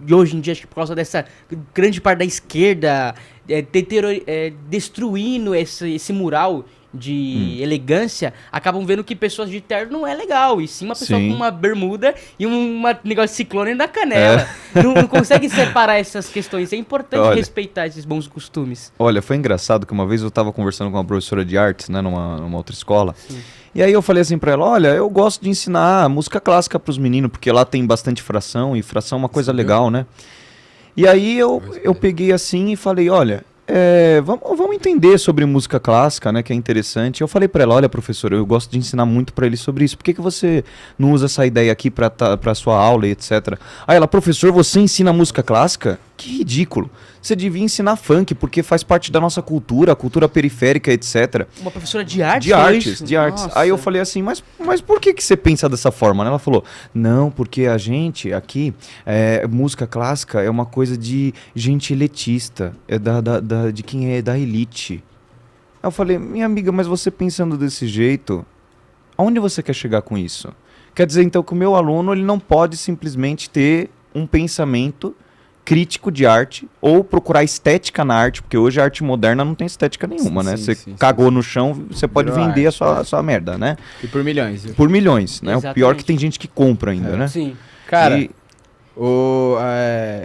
de hoje em dia, acho que por causa dessa grande parte da esquerda destruindo esse mural de elegância, acabam vendo que pessoas de terno não é legal, e sim uma pessoa com uma bermuda e um negócio de ciclone na canela. Não consegue separar essas questões. É importante respeitar esses bons costumes. Olha, foi engraçado que uma vez eu estava conversando com uma professora de artes, né, numa outra escola. Sim. E aí eu falei assim pra ela, olha, eu gosto de ensinar música clássica pros meninos, porque lá tem bastante fração, e fração é uma coisa legal, né? E aí eu peguei assim e falei, olha, vamos entender sobre música clássica, né, que é interessante. Eu falei pra ela, olha, professora, eu gosto de ensinar muito pra eles sobre isso. Por que você não usa essa ideia aqui pra sua aula e etc? Aí ela, professor, você ensina música clássica? Que ridículo. Você devia ensinar funk, porque faz parte da nossa cultura, a cultura periférica, etc. Uma professora de arte? De artes. Nossa. Aí eu falei assim, mas por que você pensa dessa forma? Ela falou, não, porque a gente aqui, música clássica é uma coisa de gente elitista, de quem é da elite. Aí eu falei, minha amiga, mas você pensando desse jeito, aonde você quer chegar com isso? Quer dizer, então, que o meu aluno ele não pode simplesmente ter um pensamento crítico de arte ou procurar estética na arte, porque hoje a arte moderna não tem estética nenhuma, né? Você cagou no chão, você pode vender a sua merda, né? E por milhões. Viu? Por milhões, né? Exatamente. O pior é que tem gente que compra ainda, né? Sim. Cara,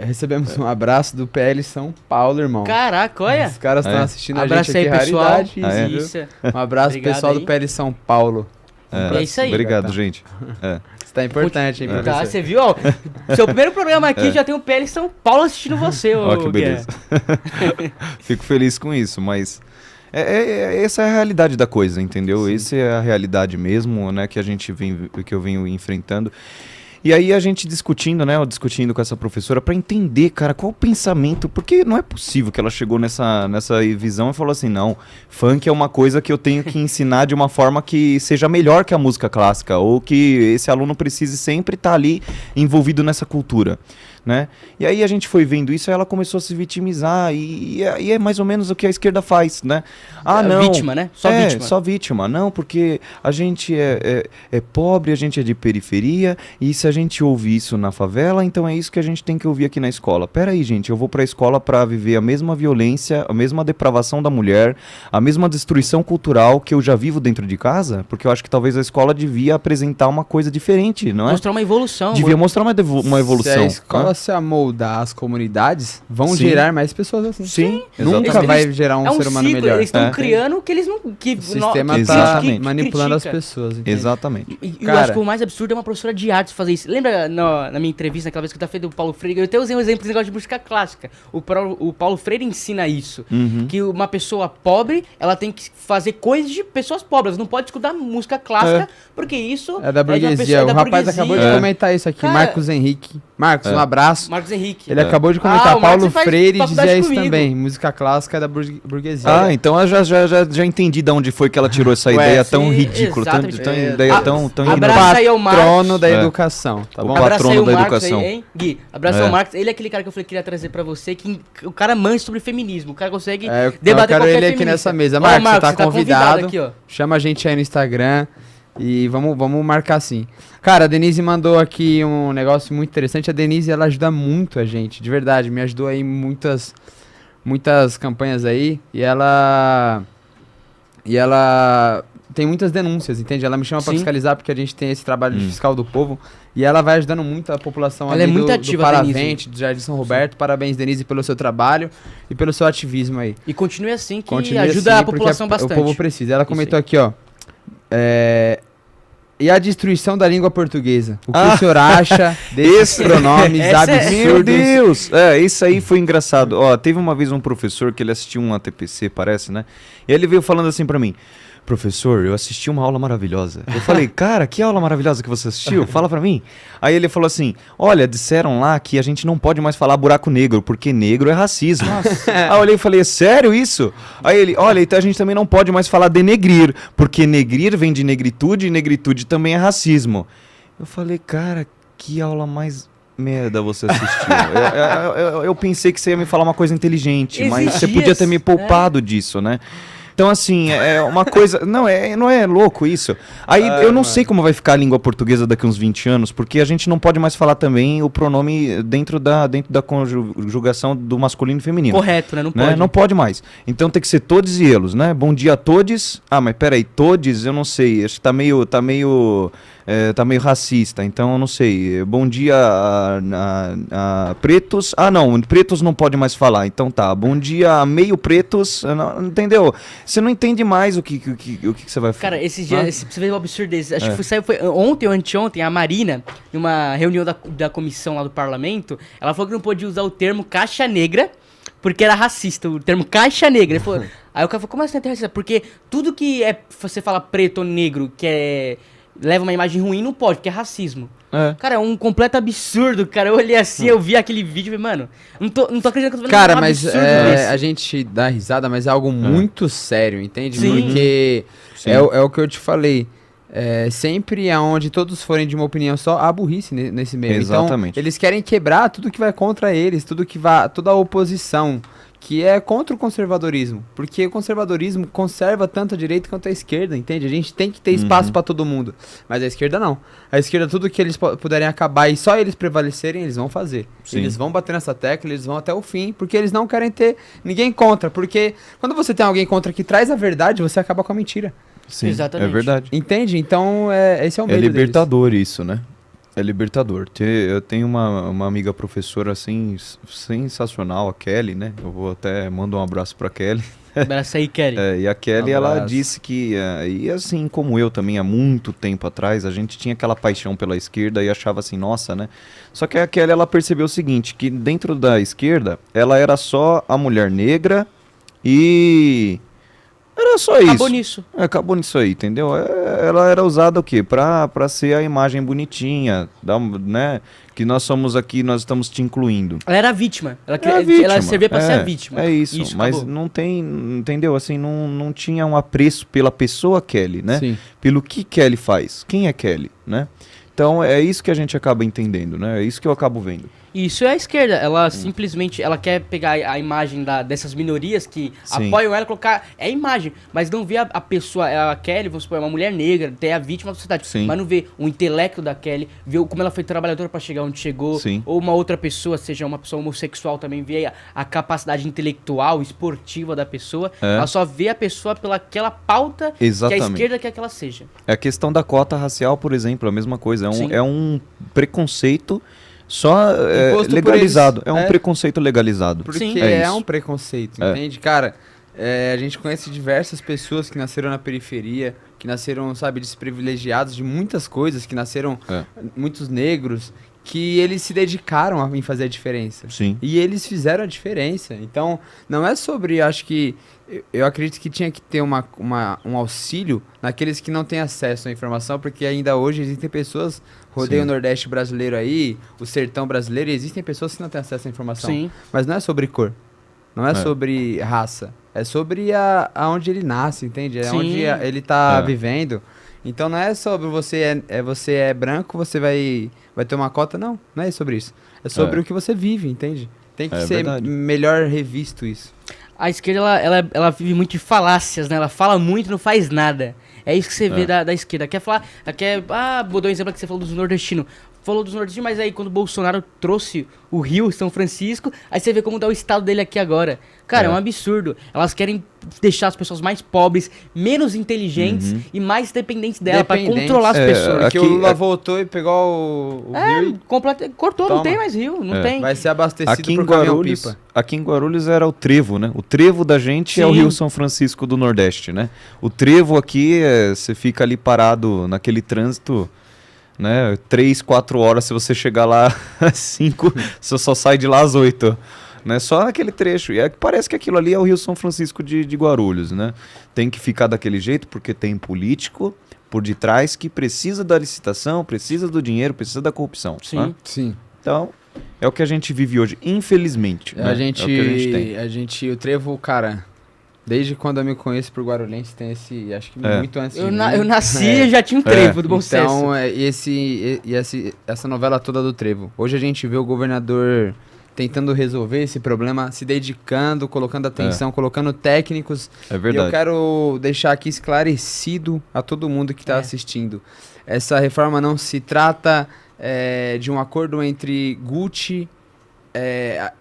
recebemos um abraço do PL São Paulo, irmão. Caraca, olha. Os caras estão assistindo a Abraço gente aqui, aí, pessoal. raridade. Isso. Um abraço Obrigado pessoal aí. do PL São Paulo. É isso aí. Obrigado, gente. Isso tá importante, hein, pra Tá, você. você viu? Ó, seu primeiro programa aqui já tem o PL São Paulo assistindo você, ô. Ó, que beleza. Fico feliz com isso, mas essa é a realidade da coisa, entendeu? Essa é a realidade mesmo, né, que eu venho enfrentando. E aí a gente discutindo com essa professora pra entender, cara, qual o pensamento, porque não é possível que ela chegou nessa visão e falou assim, não, funk é uma coisa que eu tenho que ensinar de uma forma que seja melhor que a música clássica, ou que esse aluno precise sempre estar ali envolvido nessa cultura, né? E aí a gente foi vendo isso, aí ela começou a se vitimizar, e é mais ou menos o que a esquerda faz, né? Ah, não. Vítima, né? Só vítima. Não, porque a gente é pobre, a gente é de periferia, e se a gente ouve isso na favela, então é isso que a gente tem que ouvir aqui na escola. Pera aí, gente, eu vou pra escola pra viver a mesma violência, a mesma depravação da mulher, a mesma destruição cultural que eu já vivo dentro de casa? Porque eu acho que talvez a escola devia apresentar uma coisa diferente, não é? Mostrar uma evolução. Devia mostrar uma evolução. Se a escola se amoldar as comunidades, vão gerar mais pessoas assim. Sim, Nunca vai gerar um ser humano ciclo, melhor. Eles estão criando que eles não... Que o sistema tá manipulando as critica. pessoas. Entende? Exatamente. E eu acho que o mais absurdo é uma professora de artes fazer isso. Lembra na minha entrevista, naquela vez que eu tava feito do Paulo Freire, eu até usei um exemplo desse negócio de música clássica. O Paulo Freire ensina isso. Que uma pessoa pobre, ela tem que fazer coisas de pessoas pobres. Não pode escutar música clássica, porque isso é da burguesia. O rapaz acabou de comentar isso aqui. Cara, Marcos Henrique. Marcos, um abraço. Marcos Henrique. Ele acabou de comentar. o Paulo Marcos faz Freire faculdade dizia isso comigo. também. Música clássica é da burguesia. Ah, então eu já entendi de onde foi que ela tirou essa ideia tão ridícula, ideia tão Abraço aí ao Marcos. Patrono da educação, tá bom? O patrono da Marcos educação. aí, hein? Gui, abraço ao Marcos. Ele é aquele cara que eu falei que queria trazer pra você, que o cara manja sobre feminismo. O cara consegue debater eu quero qualquer ele aqui feminista. nessa mesa. Ó, Marcos, você tá você convidado. aqui, ó. Chama a gente aí no Instagram e vamos marcar sim. Cara, a Denise mandou aqui um negócio muito interessante. A Denise, ela ajuda muito a gente, de verdade. Me ajudou aí em muitas campanhas aí. E ela tem muitas denúncias, entende? Ela me chama pra fiscalizar porque a gente tem esse trabalho de fiscal do povo. E ela vai ajudando muito a população Ela ali é muito do ativa, Paravente, do Jardim São Roberto. Parabéns, Denise, pelo seu trabalho e pelo seu ativismo aí. E continue assim, que Continue ajuda assim, a população porque bastante. O povo precisa. Ela comentou aqui, ó. E a destruição da língua portuguesa? O que o senhor acha desses pronomes absurdos? Meu Deus! Isso aí foi engraçado. Ó, teve uma vez um professor que ele assistiu um ATPC, parece, né? E ele veio falando assim pra mim: professor, eu assisti uma aula maravilhosa. Eu falei, cara, que aula maravilhosa que você assistiu? Fala pra mim. Aí ele falou assim, olha, disseram lá que a gente não pode mais falar buraco negro, porque negro é racismo. Aí eu olhei e falei, sério isso? Aí ele, olha, então a gente também não pode mais falar denegrir, porque negrir vem de negritude e negritude também é racismo. Eu falei, cara, que aula mais... merda você assistiu. eu pensei que você ia me falar uma coisa inteligente, mas você podia ter me poupado disso, né? Então, assim, é uma coisa... Não é louco isso? Aí eu não sei como vai ficar a língua portuguesa daqui uns 20 anos, porque a gente não pode mais falar também o pronome dentro da conjugação do masculino e feminino. Correto, né? Não pode. Né? Não pode mais. Então tem que ser todes e elos, né? Bom dia a todes. Ah, mas peraí, todes, eu não sei. Acho que tá meio racista, então eu não sei. Bom dia a pretos. Ah, não, pretos não pode mais falar. Então tá. Bom dia a meio pretos. Não, entendeu? Você não entende mais o que você vai falar. Cara, esses dias, você vê o absurdo desse. Acho que foi ontem ou anteontem, a Marina, em uma reunião da comissão lá do parlamento, ela falou que não podia usar o termo caixa negra, porque era racista, o termo caixa negra. Ele falou, aí o cara falou, como assim é racista? Porque tudo que você fala preto ou negro, que leva uma imagem ruim, não pode, porque é racismo. Cara, é um completo absurdo, cara. Eu olhei assim, eu vi aquele vídeo e falei, mano, não tô acreditando que eu tô falando cara, um mas absurdo desse. a gente dá risada, mas é algo muito sério, entende? Sim. Porque é o que eu te falei. Sempre aonde todos forem de uma opinião só, há burrice nesse meio. Exatamente. Então, eles querem quebrar tudo que vai contra eles, toda a oposição. que é contra o conservadorismo, porque o conservadorismo conserva tanto a direita quanto a esquerda, entende? A gente tem que ter espaço para todo mundo, mas a esquerda não. A esquerda, tudo que eles puderem acabar e só eles prevalecerem, eles vão fazer. Sim. Eles vão bater nessa tecla, eles vão até o fim, porque eles não querem ter ninguém contra, porque quando você tem alguém contra que traz a verdade, você acaba com a mentira. Sim, exatamente. É verdade. Entende? Então, esse é o medo deles. É libertador isso, né? É libertador. Eu tenho uma amiga professora, assim, sensacional, a Kelly, né? Eu vou até mandar um abraço pra Kelly. Abraço aí, Kelly. E a Kelly, ela disse que, e assim como eu também, há muito tempo atrás, a gente tinha aquela paixão pela esquerda e achava assim, nossa, né? Só que a Kelly, ela percebeu o seguinte, que dentro da esquerda, ela era só a mulher negra e... Era só isso. Acabou nisso. Acabou nisso aí, entendeu? Ela era usada o quê? Pra ser a imagem bonitinha, né? Que nós somos aqui, nós estamos te incluindo. Ela era vítima. Ela servia pra ser a vítima. É isso mas acabou. Não tem, entendeu? Assim, não tinha um apreço pela pessoa Kelly, né? Sim. Pelo que Kelly faz. Quem é Kelly, né? Então é isso que a gente acaba entendendo, né? É isso que eu acabo vendo. Isso é a esquerda, ela simplesmente, ela quer pegar a imagem dessas minorias que apoiam ela, colocar, é a imagem, mas não vê a pessoa, a Kelly, vamos supor, é uma mulher negra, até a vítima da sociedade, mas não vê o intelecto da Kelly, vê como ela foi trabalhadora para chegar onde chegou, ou uma outra pessoa, seja uma pessoa homossexual também, vê a capacidade intelectual, esportiva da pessoa, ela só vê a pessoa pelaquela pauta que a esquerda quer que ela seja. É a questão da cota racial, por exemplo, a mesma coisa, é um preconceito só legalizado. É um preconceito legalizado. Porque é um preconceito, entende? Cara, a gente conhece diversas pessoas que nasceram na periferia, que nasceram, sabe, desprivilegiados de muitas coisas, que nasceram muitos negros, que eles se dedicaram em fazer a diferença. Sim. E eles fizeram a diferença. Então, não é sobre, acho que... Eu acredito que tinha que ter um auxílio naqueles que não têm acesso à informação, porque ainda hoje existem pessoas, rodeio o Nordeste brasileiro aí, o sertão brasileiro, e existem pessoas que não têm acesso à informação. Sim. Mas não é sobre cor, não é sobre raça, é sobre aonde ele nasce, entende? É onde ele tá vivendo. Então não é sobre você é branco, você vai ter uma cota, não é sobre isso. É sobre o que você vive, entende? Tem que ser melhor revisto isso. A esquerda, ela vive muito de falácias, né? Ela fala muito, não faz nada. É isso que você vê da esquerda. Vou dar um exemplo que você falou dos nordestinos. Falou dos nordestinos, mas aí quando o Bolsonaro trouxe o Rio, São Francisco, aí você vê como dá o estado dele aqui agora. Cara, é um absurdo. Elas querem deixar as pessoas mais pobres, menos inteligentes e mais dependentes dela pra controlar as pessoas. Porque o Lula voltou e pegou o Rio e... cortou, não tem mais Rio, não tem. Vai ser abastecido por caminhão-pipa. Aqui em Guarulhos era o trevo, né? O trevo da gente é o Rio São Francisco do Nordeste, né? O trevo aqui, você fica ali parado naquele trânsito... Né? 3, 4 horas, se você chegar lá às 5, você só sai de lá às 8. Né? Só naquele trecho. E parece que aquilo ali é o Rio São Francisco de Guarulhos. Né? Tem que ficar daquele jeito porque tem político por detrás que precisa da licitação, precisa do dinheiro, precisa da corrupção. Sim. Né? Sim. Então, é o que a gente vive hoje, infelizmente. Né? É o que a gente tem. O trevo, cara... Desde quando eu me conheço por Guarulhense, tem esse... Acho que muito antes de mim. Eu nasci e já tinha um trevo do Bom Sucesso. Então, essa novela toda do trevo. Hoje a gente vê o governador tentando resolver esse problema, se dedicando, colocando atenção, colocando técnicos. É verdade. E eu quero deixar aqui esclarecido a todo mundo que está assistindo. Essa reforma não se trata de um acordo entre Gucci...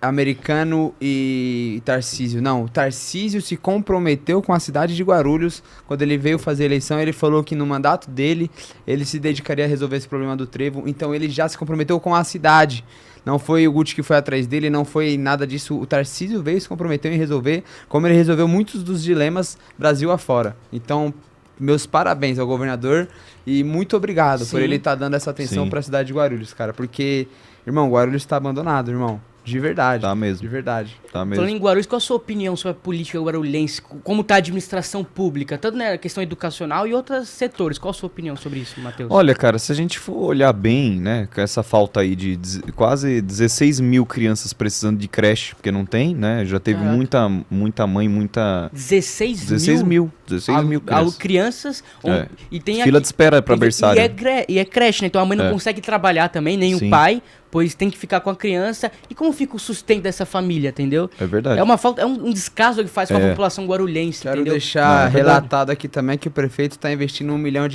Americano e Tarcísio. Não, o Tarcísio se comprometeu com a cidade de Guarulhos. Quando ele veio fazer a eleição, ele falou que no mandato dele ele se dedicaria a resolver esse problema do trevo. Então ele já se comprometeu com a cidade. Não foi o Gucci que foi atrás dele, não foi nada disso. O Tarcísio veio e se comprometeu em resolver, como ele resolveu muitos dos dilemas Brasil afora. Então, meus parabéns ao governador e muito obrigado por ele estar dando essa atenção para a cidade de Guarulhos, cara. Porque, irmão, Guarulhos está abandonado, irmão. De verdade. Tá mesmo. De verdade. Tá mesmo. Falando em Guarulhos, qual a sua opinião sobre a política guarulhense? Como está a administração pública? Tanto na questão educacional e outros setores. Qual a sua opinião sobre isso, Matheus? Olha, cara, se a gente for olhar bem, né, com essa falta aí de quase 16 mil crianças precisando de creche, porque não tem, né? Já teve muita mãe, muita... 16 mil crianças. Crianças e tem fila de espera para berçário. E é creche, né? Então a mãe não consegue trabalhar também, nem o pai, pois tem que ficar com a criança. E como fica o sustento dessa família, entendeu? É verdade. É uma falta, é um descaso que faz com a população guarulhense, Quero entendeu? deixar é relatado aqui também que o prefeito está investindo R$1 milhão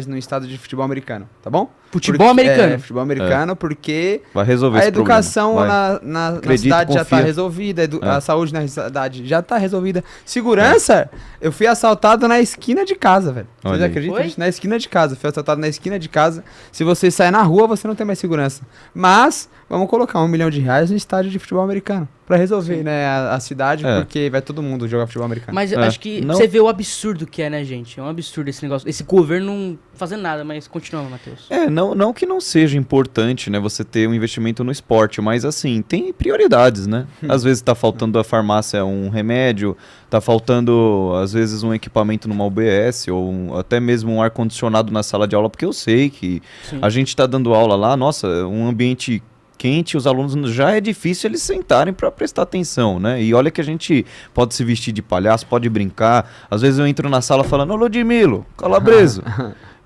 no estado de futebol americano, tá bom? Futebol americano? Futebol americano, porque vai resolver a esse educação problema. na Acredito, cidade já está confia. resolvida, a saúde na cidade já está resolvida. Segurança, eu fui assaltado na esquina de casa, velho. Vocês Olha aí. acreditam Foi? nisso? Na esquina de casa. Fui assaltado na esquina de casa. Se você sair na rua, você não tem mais segurança. Mas, vamos colocar R$1 milhão no estádio de futebol americano. Pra resolver, né, a cidade, porque vai todo mundo jogar futebol americano. Mas acho que Não- você vê o absurdo que é, né, gente? É um absurdo esse negócio. Esse governo não fazendo nada, mas continua, Matheus. Não que não seja importante, né, você ter um investimento no esporte, mas assim, tem prioridades, né? Às vezes tá faltando a farmácia um remédio, tá faltando, às vezes, um equipamento numa UBS, ou até mesmo um ar-condicionado na sala de aula, porque eu sei que Sim. a gente tá dando aula lá, nossa, um ambiente quente, os alunos já é difícil eles sentarem para prestar atenção, né? E olha que a gente pode se vestir de palhaço, pode brincar. Às vezes eu entro na sala falando, ô Ludmilo, Calabreso,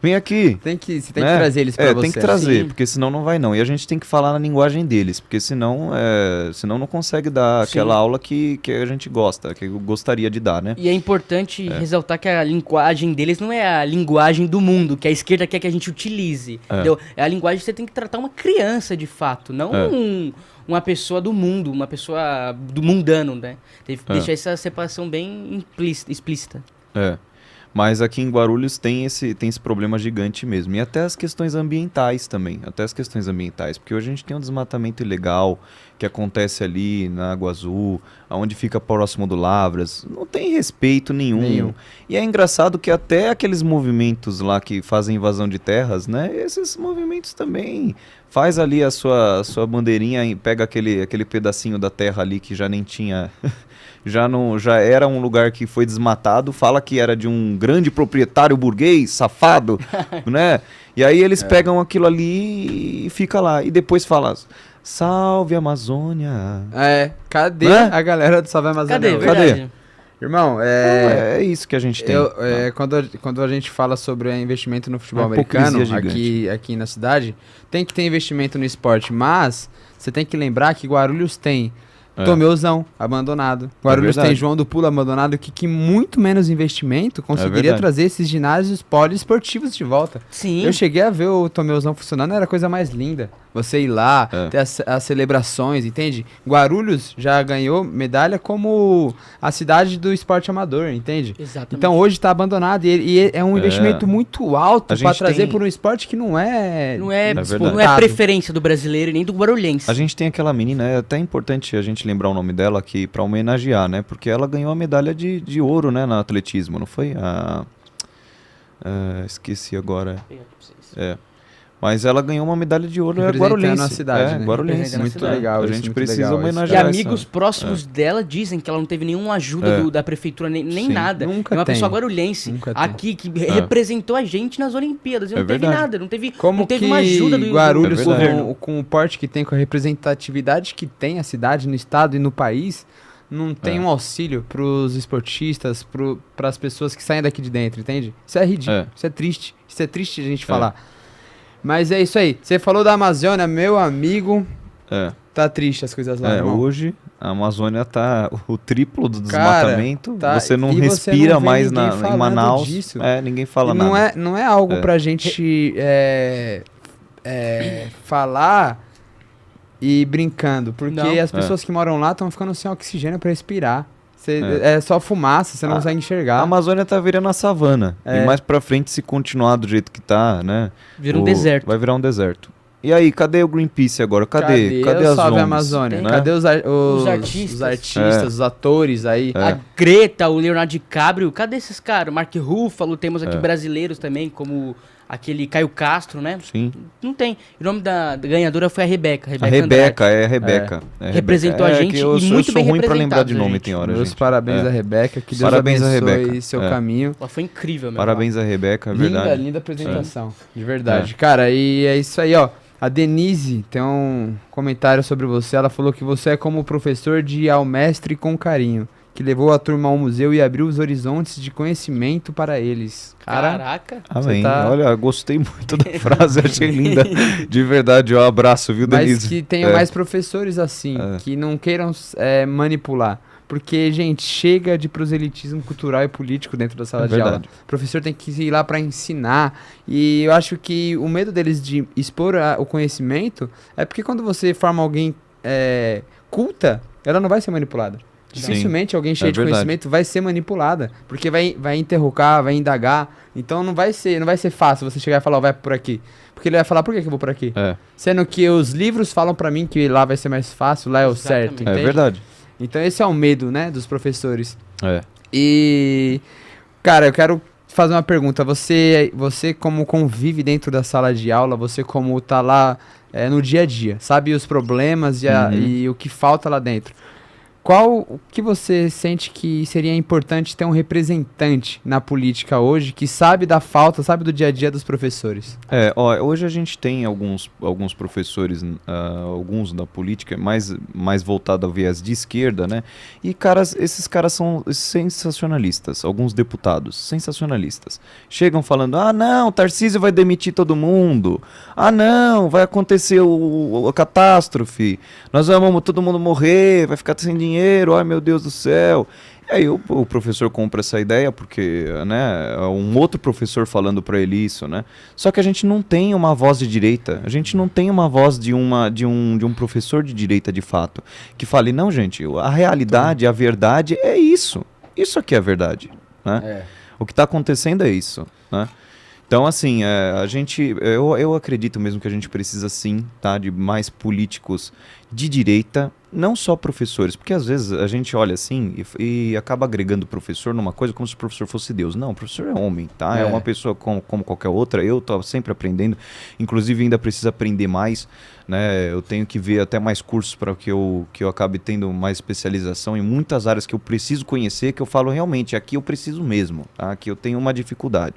vem aqui. Você tem que né? trazer eles pra você. Tem que trazer, Sim. porque senão não vai não. E a gente tem que falar na linguagem deles, porque senão não consegue dar Sim. aquela aula que a gente gosta, que eu gostaria de dar, né? E é importante ressaltar que a linguagem deles não é a linguagem do mundo, que a esquerda quer que a gente utilize, entendeu? É a linguagem que você tem que tratar uma criança de fato, não uma pessoa do mundo, uma pessoa do mundano, né? Tem que deixar essa separação bem explícita. Mas aqui em Guarulhos tem esse problema gigante mesmo. E até as questões ambientais também. Porque hoje a gente tem um desmatamento ilegal que acontece ali na Água Azul, onde fica próximo do Lavras. Não tem respeito nenhum. E é engraçado que até aqueles movimentos lá que fazem invasão de terras, né? Esses movimentos também faz ali a sua bandeirinha e pega aquele pedacinho da terra ali que já nem tinha... Já era um lugar que foi desmatado, fala que era de um grande proprietário burguês, safado, né? E aí eles pegam aquilo ali e fica lá. E depois fala, salve Amazônia. Cadê Né? a galera do Salve Amazônia? Cadê? hoje? Verdade. Irmão, É isso que a gente tem. quando a gente fala sobre investimento no futebol Uma americano, hipocrisia aqui na cidade, tem que ter investimento no esporte, mas você tem que lembrar que Guarulhos tem Tomeuzão abandonado. Guarulhos tem João do Pulo abandonado, que muito menos investimento conseguiria trazer esses ginásios poliesportivos de volta. Sim. Eu cheguei a ver o Tomeuzão funcionando, era a coisa mais linda. Você ir lá, ter as celebrações, entende? Guarulhos já ganhou medalha como a cidade do esporte amador, entende? Exatamente. Então hoje está abandonado e é um investimento muito alto A para gente trazer tem- por um esporte que não é não é disputado. preferência do brasileiro e nem do guarulhense. A gente tem aquela menina, é até importante a gente lembrar o nome dela aqui para homenagear, né? Porque ela ganhou a medalha de ouro, né, no atletismo, não foi? Esqueci agora. Mas ela ganhou uma medalha de ouro, Representando Guarulhense. a cidade, né? Guarulhense. Representando a Muito cidade. legal. A isso, gente muito precisa legal, isso. E homenagear amigos próximos dela dizem que ela não teve nenhuma ajuda da prefeitura, nem Sim. nada. Nunca é uma tem. pessoa guarulhense Nunca tem. aqui que representou a gente nas Olimpíadas. E não teve verdade. nada, não teve Como que uma uma ajuda do Guarulhos, É governo. com o porte que tem, com a representatividade que tem a cidade no estado e no país, não tem um auxílio pros esportistas, pras pessoas que saem daqui de dentro, entende? Isso é ridículo, isso é triste. Isso é triste a gente falar. Mas é isso aí. Você falou da Amazônia, meu amigo. Tá triste as coisas lá, irmão. Hoje a Amazônia tá o triplo do Cara, desmatamento. tá, Você não e você respira não vê mais ninguém em falando Manaus. disso. Ninguém fala E nada. não é algo pra gente falar e brincando, porque Não. as pessoas que moram lá estão ficando sem oxigênio pra respirar. É só fumaça, você não consegue A enxergar. Amazônia tá virando a savana. E mais pra frente, se continuar do jeito que tá, né? Vira um deserto. Vai virar um deserto. E aí, cadê o Greenpeace agora? Cadê o as Salve ONGs, Amazônia? né? Cadê os artistas? os artistas, os atores aí? A Greta, o Leonardo DiCaprio, cadê esses caras? O Mark Ruffalo, temos aqui brasileiros também, como aquele Caio Castro, né? Sim. Não tem. O nome da ganhadora foi a Rebeca. A Rebeca, Andrade. Rebeca. Representou a gente que eu e sou, muito eu sou bem ruim pra lembrar representado, de nome, gente. tem hora, Meus gente. parabéns a Rebeca, que Deus Parabéns a abençoe Rebeca. seu caminho. Ela foi incrível, meu. Parabéns a Rebeca, é verdade. Linda apresentação, de verdade. Cara, e é isso aí, ó. A Denise tem um comentário sobre você. Ela falou que você é como o professor de ir ao mestre com carinho. que levou a turma ao museu e abriu os horizontes de conhecimento para eles. Cara, Caraca. Amém. Olha, gostei muito da frase, achei linda. De verdade, um abraço, viu, Denise? Mas que tenham mais professores assim, que não queiram manipular. Porque, gente, chega de proselitismo cultural e político dentro da sala de aula. O professor tem que ir lá para ensinar. E eu acho que o medo deles de expor o conhecimento é porque quando você forma alguém culta, ela não vai ser manipulada. Dificilmente alguém cheio de conhecimento vai ser manipulada. Porque vai interrogar, vai indagar. Então não vai ser fácil você chegar e falar, vai por aqui. Porque ele vai falar, por que eu vou por aqui? Sendo que os livros falam para mim que lá vai ser mais fácil, lá é o certo. Entende? É verdade. Então esse é o medo, né, dos professores. E, cara, eu quero fazer uma pergunta. Você como convive dentro da sala de aula, você como tá lá no dia a dia, sabe os problemas e o que falta lá dentro. O que você sente que seria importante ter um representante na política hoje que sabe da falta, sabe do dia a dia dos professores? Hoje a gente tem alguns professores, alguns da política, mais voltado ao viés de esquerda, né? E esses caras são sensacionalistas, alguns deputados sensacionalistas. Chegam falando, não, Tarcísio vai demitir todo mundo. Não, vai acontecer a catástrofe. Nós vamos todo mundo morrer, vai ficar sem dinheiro, ai meu Deus do céu. E aí o professor compra essa ideia porque, né, é um outro professor falando para ele isso, né? Só que a gente não tem uma voz de direita, a gente não tem uma voz de um professor de direita de fato, que fale, não gente, a realidade, a verdade é isso aqui é a verdade, né? O que está acontecendo é isso, né? Então, assim, eu acredito mesmo que a gente precisa, sim, tá, de mais políticos de direita, não só professores, porque às vezes a gente olha assim e acaba agregando o professor numa coisa como se o professor fosse Deus. Não, o professor é homem, tá? É uma pessoa como qualquer outra, eu tô sempre aprendendo, inclusive ainda preciso aprender mais, né? Eu tenho que ver até mais cursos para que eu acabe tendo mais especialização em muitas áreas que eu preciso conhecer, que eu falo realmente, aqui eu preciso mesmo, tá? Aqui eu tenho uma dificuldade.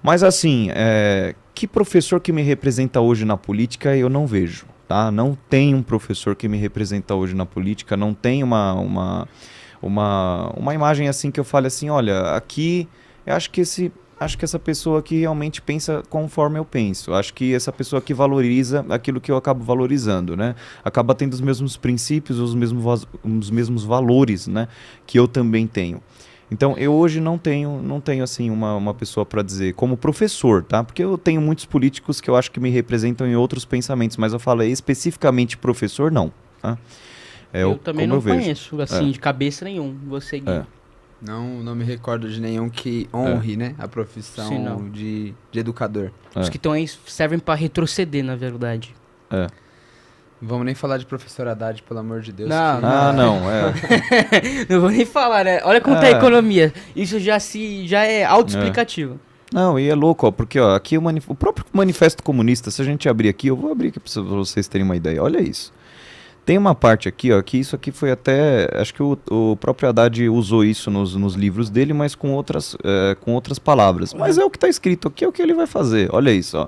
Mas assim, que professor que me representa hoje na política eu não vejo, tá? Não tem um professor que me representa hoje na política, não tem uma imagem assim que eu fale assim, olha, aqui eu acho que essa pessoa aqui realmente pensa conforme eu penso. Acho que essa pessoa aqui valoriza aquilo que eu acabo valorizando, né? Acaba tendo os mesmos princípios, os mesmos valores, né? Que eu também tenho. Então, eu hoje não tenho assim, uma pessoa para dizer, como professor, tá? Porque eu tenho muitos políticos que eu acho que me representam em outros pensamentos, mas eu falo especificamente professor, não. Tá? Eu também não conheço, assim, de cabeça nenhum. Você, Gui. Não me recordo de nenhum que honre, né, a profissão de educador. Os que estão aí servem para retroceder, na verdade. Não vamos nem falar de professor Haddad, pelo amor de Deus. Não. Não vou nem falar, né? Olha como tá a economia. Isso já é autoexplicativo. Não, e é louco, ó, porque ó, aqui o próprio Manifesto Comunista, se a gente abrir aqui, eu vou abrir aqui para vocês terem uma ideia. Olha isso. Tem uma parte aqui, ó, que isso aqui foi até... Acho que o próprio Haddad usou isso nos livros dele, mas com outras palavras. Mas é o que está escrito aqui, é o que ele vai fazer. Olha isso, ó.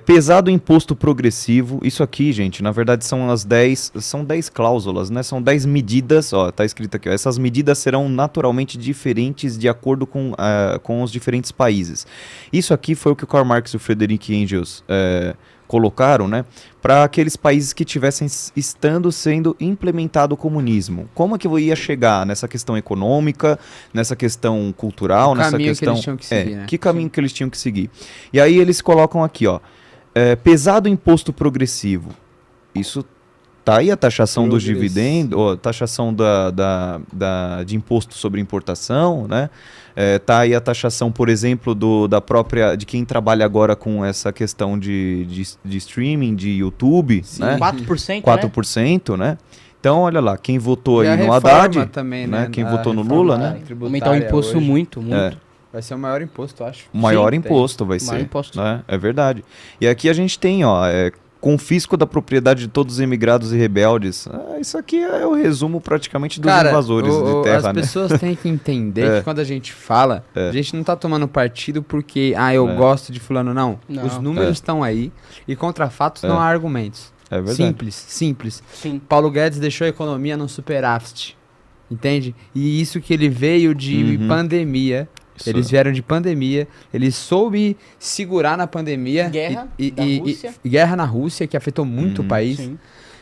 Pesado imposto progressivo, isso aqui, gente, na verdade são 10 cláusulas, né? São 10 medidas, ó, tá escrito aqui, ó, essas medidas serão naturalmente diferentes de acordo com os diferentes países. Isso aqui foi o que o Karl Marx e o Friedrich Engels colocaram, né, para aqueles países que tivessem sendo implementado o comunismo. Como é que eu ia chegar nessa questão econômica, nessa questão cultural, nessa questão... Que eles tinham que seguir, né? Que caminho que eles tinham que seguir. E aí eles colocam aqui, ó, pesado imposto progressivo. Isso tá aí a taxação dos dividendos, ou a taxação de imposto sobre importação, né? Tá aí a taxação, por exemplo, de quem trabalha agora com essa questão de streaming, de YouTube, né? 4%, 4%, né? Então, olha lá, quem votou aí no Haddad, também, né? Quem votou no Lula, né? Aumentar o imposto hoje. Muito. Vai ser o maior imposto, eu acho. O maior imposto vai ser. Maior imposto. Né? É verdade. E aqui a gente tem, ó, confisco da propriedade de todos os emigrados e rebeldes. Isso aqui é o resumo praticamente dos invasores de terra, as pessoas têm que entender que quando a gente fala, a gente não tá tomando partido porque, eu gosto de fulano, não. Os números estão aí e contra fatos não há argumentos. É verdade. Simples. Sim. Paulo Guedes deixou a economia no superávit. entende? E isso que ele veio de pandemia. Isso. Eles vieram de pandemia, ele soube segurar na pandemia. Guerra e guerra na Rússia, que afetou muito o país. Sim.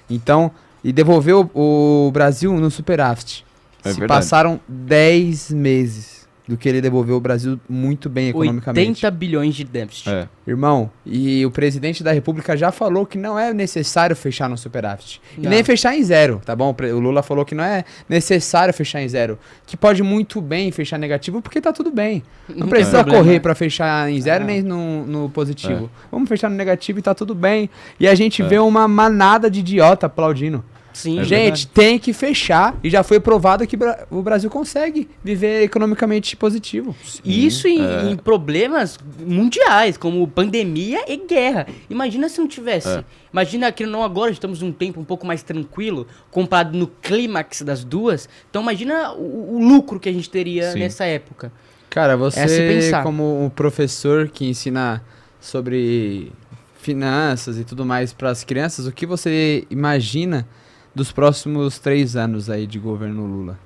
Então, e devolveu o Brasil no superávit. É Se verdade. passaram 10 meses do que ele devolveu o Brasil muito bem economicamente. 80 bilhões de déficit. É. Irmão, e o presidente da República já falou que não é necessário fechar no superávit. E Não. nem fechar em zero, tá bom? O Lula falou que não é necessário fechar em zero. Que pode muito bem fechar negativo porque tá tudo bem. Não precisa problema. correr pra fechar em zero nem no positivo. Vamos fechar no negativo e tá tudo bem. E a gente vê uma manada de idiota aplaudindo. Sim. É Gente, tem que fechar. E já foi provado que o Brasil consegue viver economicamente positivo. Isso em problemas mundiais, como pandemia e guerra. Imagina se não tivesse. Imagina que não agora estamos num tempo um pouco mais tranquilo, comparado no clímax das duas. Então imagina o lucro que a gente teria Sim. nessa época. Cara, É se você pensar. como um professor que ensina sobre finanças e tudo mais para as crianças, o que você imagina dos próximos 3 anos aí de governo Lula?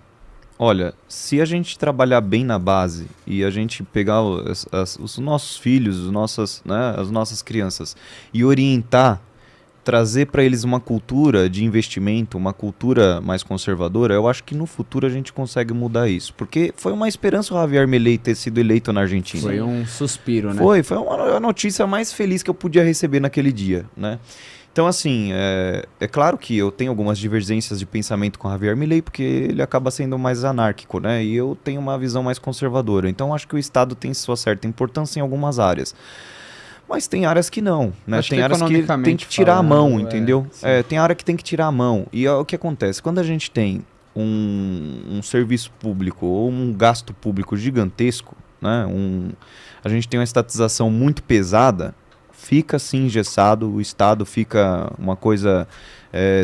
Olha, se a gente trabalhar bem na base e a gente pegar os nossos filhos, as nossas crianças e orientar, trazer para eles uma cultura de investimento, uma cultura mais conservadora, eu acho que no futuro a gente consegue mudar isso. Porque foi uma esperança o Javier Milei ter sido eleito na Argentina. Foi um suspiro, né? Foi a notícia mais feliz que eu podia receber naquele dia, né? Então, assim, é claro que eu tenho algumas divergências de pensamento com o Javier Milei, porque ele acaba sendo mais anárquico, né? E eu tenho uma visão mais conservadora. Então, acho que o Estado tem sua certa importância em algumas áreas. Mas tem áreas que não, né? Acho Tem que áreas que economicamente tem que tirar a mão, falando, entendeu? sim. Tem área que tem que tirar a mão. E o que acontece? Quando a gente tem um serviço público ou um gasto público gigantesco, né? A gente tem uma estatização muito pesada, fica assim engessado, o Estado fica uma coisa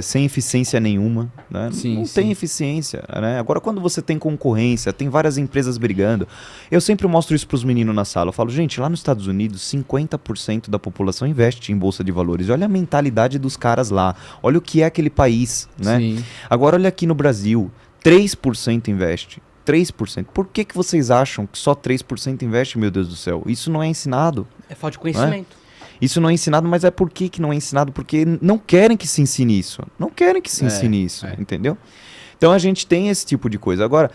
sem eficiência nenhuma, né? Sim, Não sim. tem eficiência, né? Agora quando você tem concorrência, tem várias empresas brigando, eu sempre mostro isso para os meninos na sala, eu falo, gente, lá nos Estados Unidos 50% da população investe em bolsa de valores, olha a mentalidade dos caras lá, olha o que é aquele país, né? Sim. Agora olha aqui no Brasil, 3% investe. 3%. Por que vocês acham que só 3% investe, meu Deus do céu? Isso não é ensinado. É falta de conhecimento. Isso não é ensinado, mas é por que não é ensinado? Porque não querem que se ensine isso. Não querem que se ensine isso, entendeu? Então a gente tem esse tipo de coisa. Agora,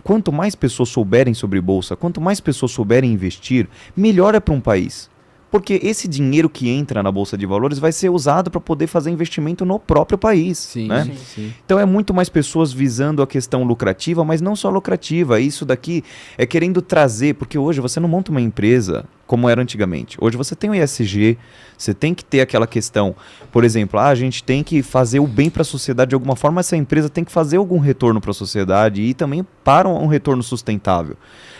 quanto mais pessoas souberem sobre bolsa, quanto mais pessoas souberem investir, melhor é para um país. Porque esse dinheiro que entra na Bolsa de Valores vai ser usado para poder fazer investimento no próprio país. Sim, né? sim. Então é muito mais pessoas visando a questão lucrativa, mas não só lucrativa. Isso daqui é querendo trazer, porque hoje você não monta uma empresa como era antigamente. Hoje você tem o ESG, você tem que ter aquela questão, por exemplo, a gente tem que fazer o bem para a sociedade de alguma forma, essa empresa tem que fazer algum retorno para a sociedade e também para um retorno sustentável.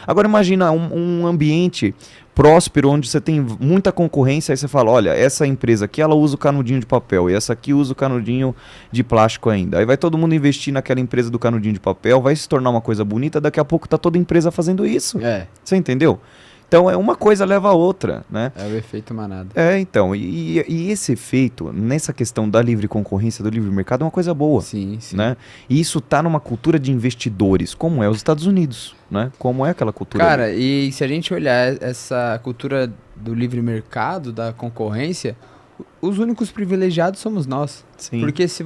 Agora imagina um ambiente próspero, onde você tem muita concorrência, aí você fala, olha, essa empresa aqui, ela usa o canudinho de papel, e essa aqui usa o canudinho de plástico ainda. Aí vai todo mundo investir naquela empresa do canudinho de papel, vai se tornar uma coisa bonita, daqui a pouco tá toda empresa fazendo isso. Você entendeu? Então, uma coisa leva a outra, né? É o efeito manada. Então, e esse efeito, nessa questão da livre concorrência, do livre mercado, é uma coisa boa. Sim. Né? E isso tá numa cultura de investidores, como é os Estados Unidos, né? Como é aquela cultura. Cara, e se a gente olhar essa cultura do livre mercado, da concorrência, os únicos privilegiados somos nós. Sim. Porque se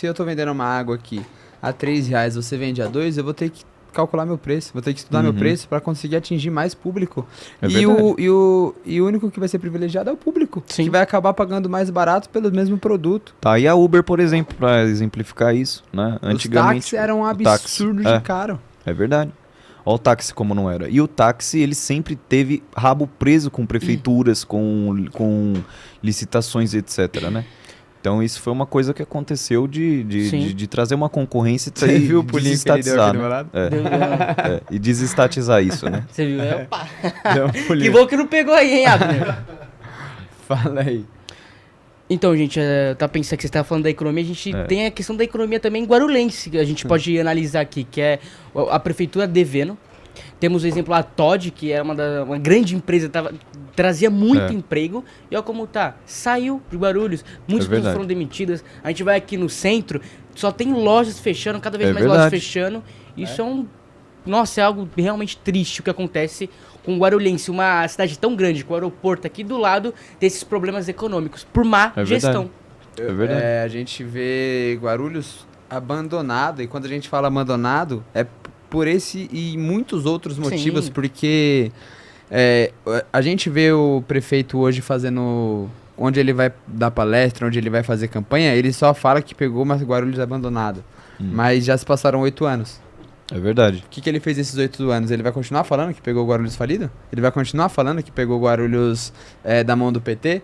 eu tô vendendo uma água aqui a R$3, você vende a 2, eu vou ter que calcular meu preço, vou ter que estudar meu preço para conseguir atingir mais público. E o único que vai ser privilegiado é o público, Sim. que vai acabar pagando mais barato pelo mesmo produto. Tá, e a Uber, por exemplo, para exemplificar isso, né? Antigamente, os táxis eram um absurdo de caro. É verdade. Olha o táxi como não era. E o táxi, ele sempre teve rabo preso com prefeituras, com licitações, etc, né? Então isso foi uma coisa que aconteceu de trazer uma concorrência Você viu o pulinho que ele deu aqui do meu né? lado? E desestatizar isso, né? Você viu? Opa. Deu um Que pulinho. bom que não pegou aí, hein, Abner? Fala aí. Então, gente, tá pensando que você estava falando da economia, a gente tem a questão da economia também guarulhense, que a gente pode analisar aqui, que é a prefeitura devendo. Temos o exemplo a Todd, que era uma grande empresa, trazia muito emprego, e olha como tá, saiu de Guarulhos, muitas pessoas foram demitidas. A gente vai aqui no centro, só tem lojas fechando, cada vez mais lojas fechando. Isso Nossa, é algo realmente triste o que acontece com Guarulhense, uma cidade tão grande, com o aeroporto aqui do lado, desses problemas econômicos, por má gestão. É verdade. A gente vê Guarulhos abandonado, e quando a gente fala abandonado, é por esse e muitos outros motivos, Sim. porque a gente vê o prefeito hoje fazendo... Onde ele vai dar palestra, onde ele vai fazer campanha, ele só fala que pegou uma Guarulhos abandonado. Mas já se passaram 8 anos. É verdade. O que ele fez esses 8 anos? Ele vai continuar falando que pegou o Guarulhos falido? Ele vai continuar falando que pegou o Guarulhos da mão do PT?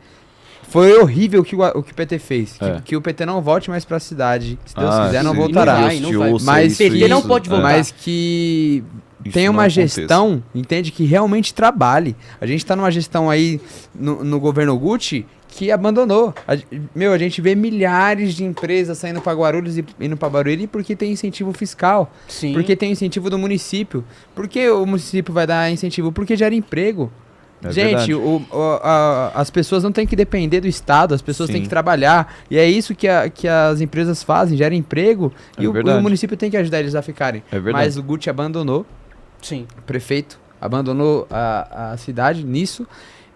Foi horrível o que o PT fez. Que o PT não volte mais pra cidade. Se Deus quiser, não voltará. Não vai. Mas PT não pode voltar. Mas que tem uma gestão, entende? Que realmente trabalhe. A gente tá numa gestão aí no governo Gucci que abandonou. A gente vê milhares de empresas saindo para Guarulhos e indo para Barueri porque tem incentivo fiscal. Sim. Porque tem incentivo do município. Por que o município vai dar incentivo? Porque gera emprego. Gente, as pessoas não têm que depender do Estado, as pessoas têm que trabalhar. E é isso que as empresas fazem, gera emprego. E o município tem que ajudar eles a ficarem. Mas o Gucci abandonou. Sim. O prefeito abandonou a cidade nisso.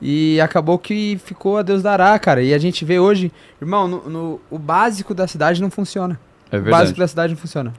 E acabou que ficou a Deus dará, cara. E a gente vê hoje, irmão, o básico da cidade não funciona. O básico da cidade não funciona.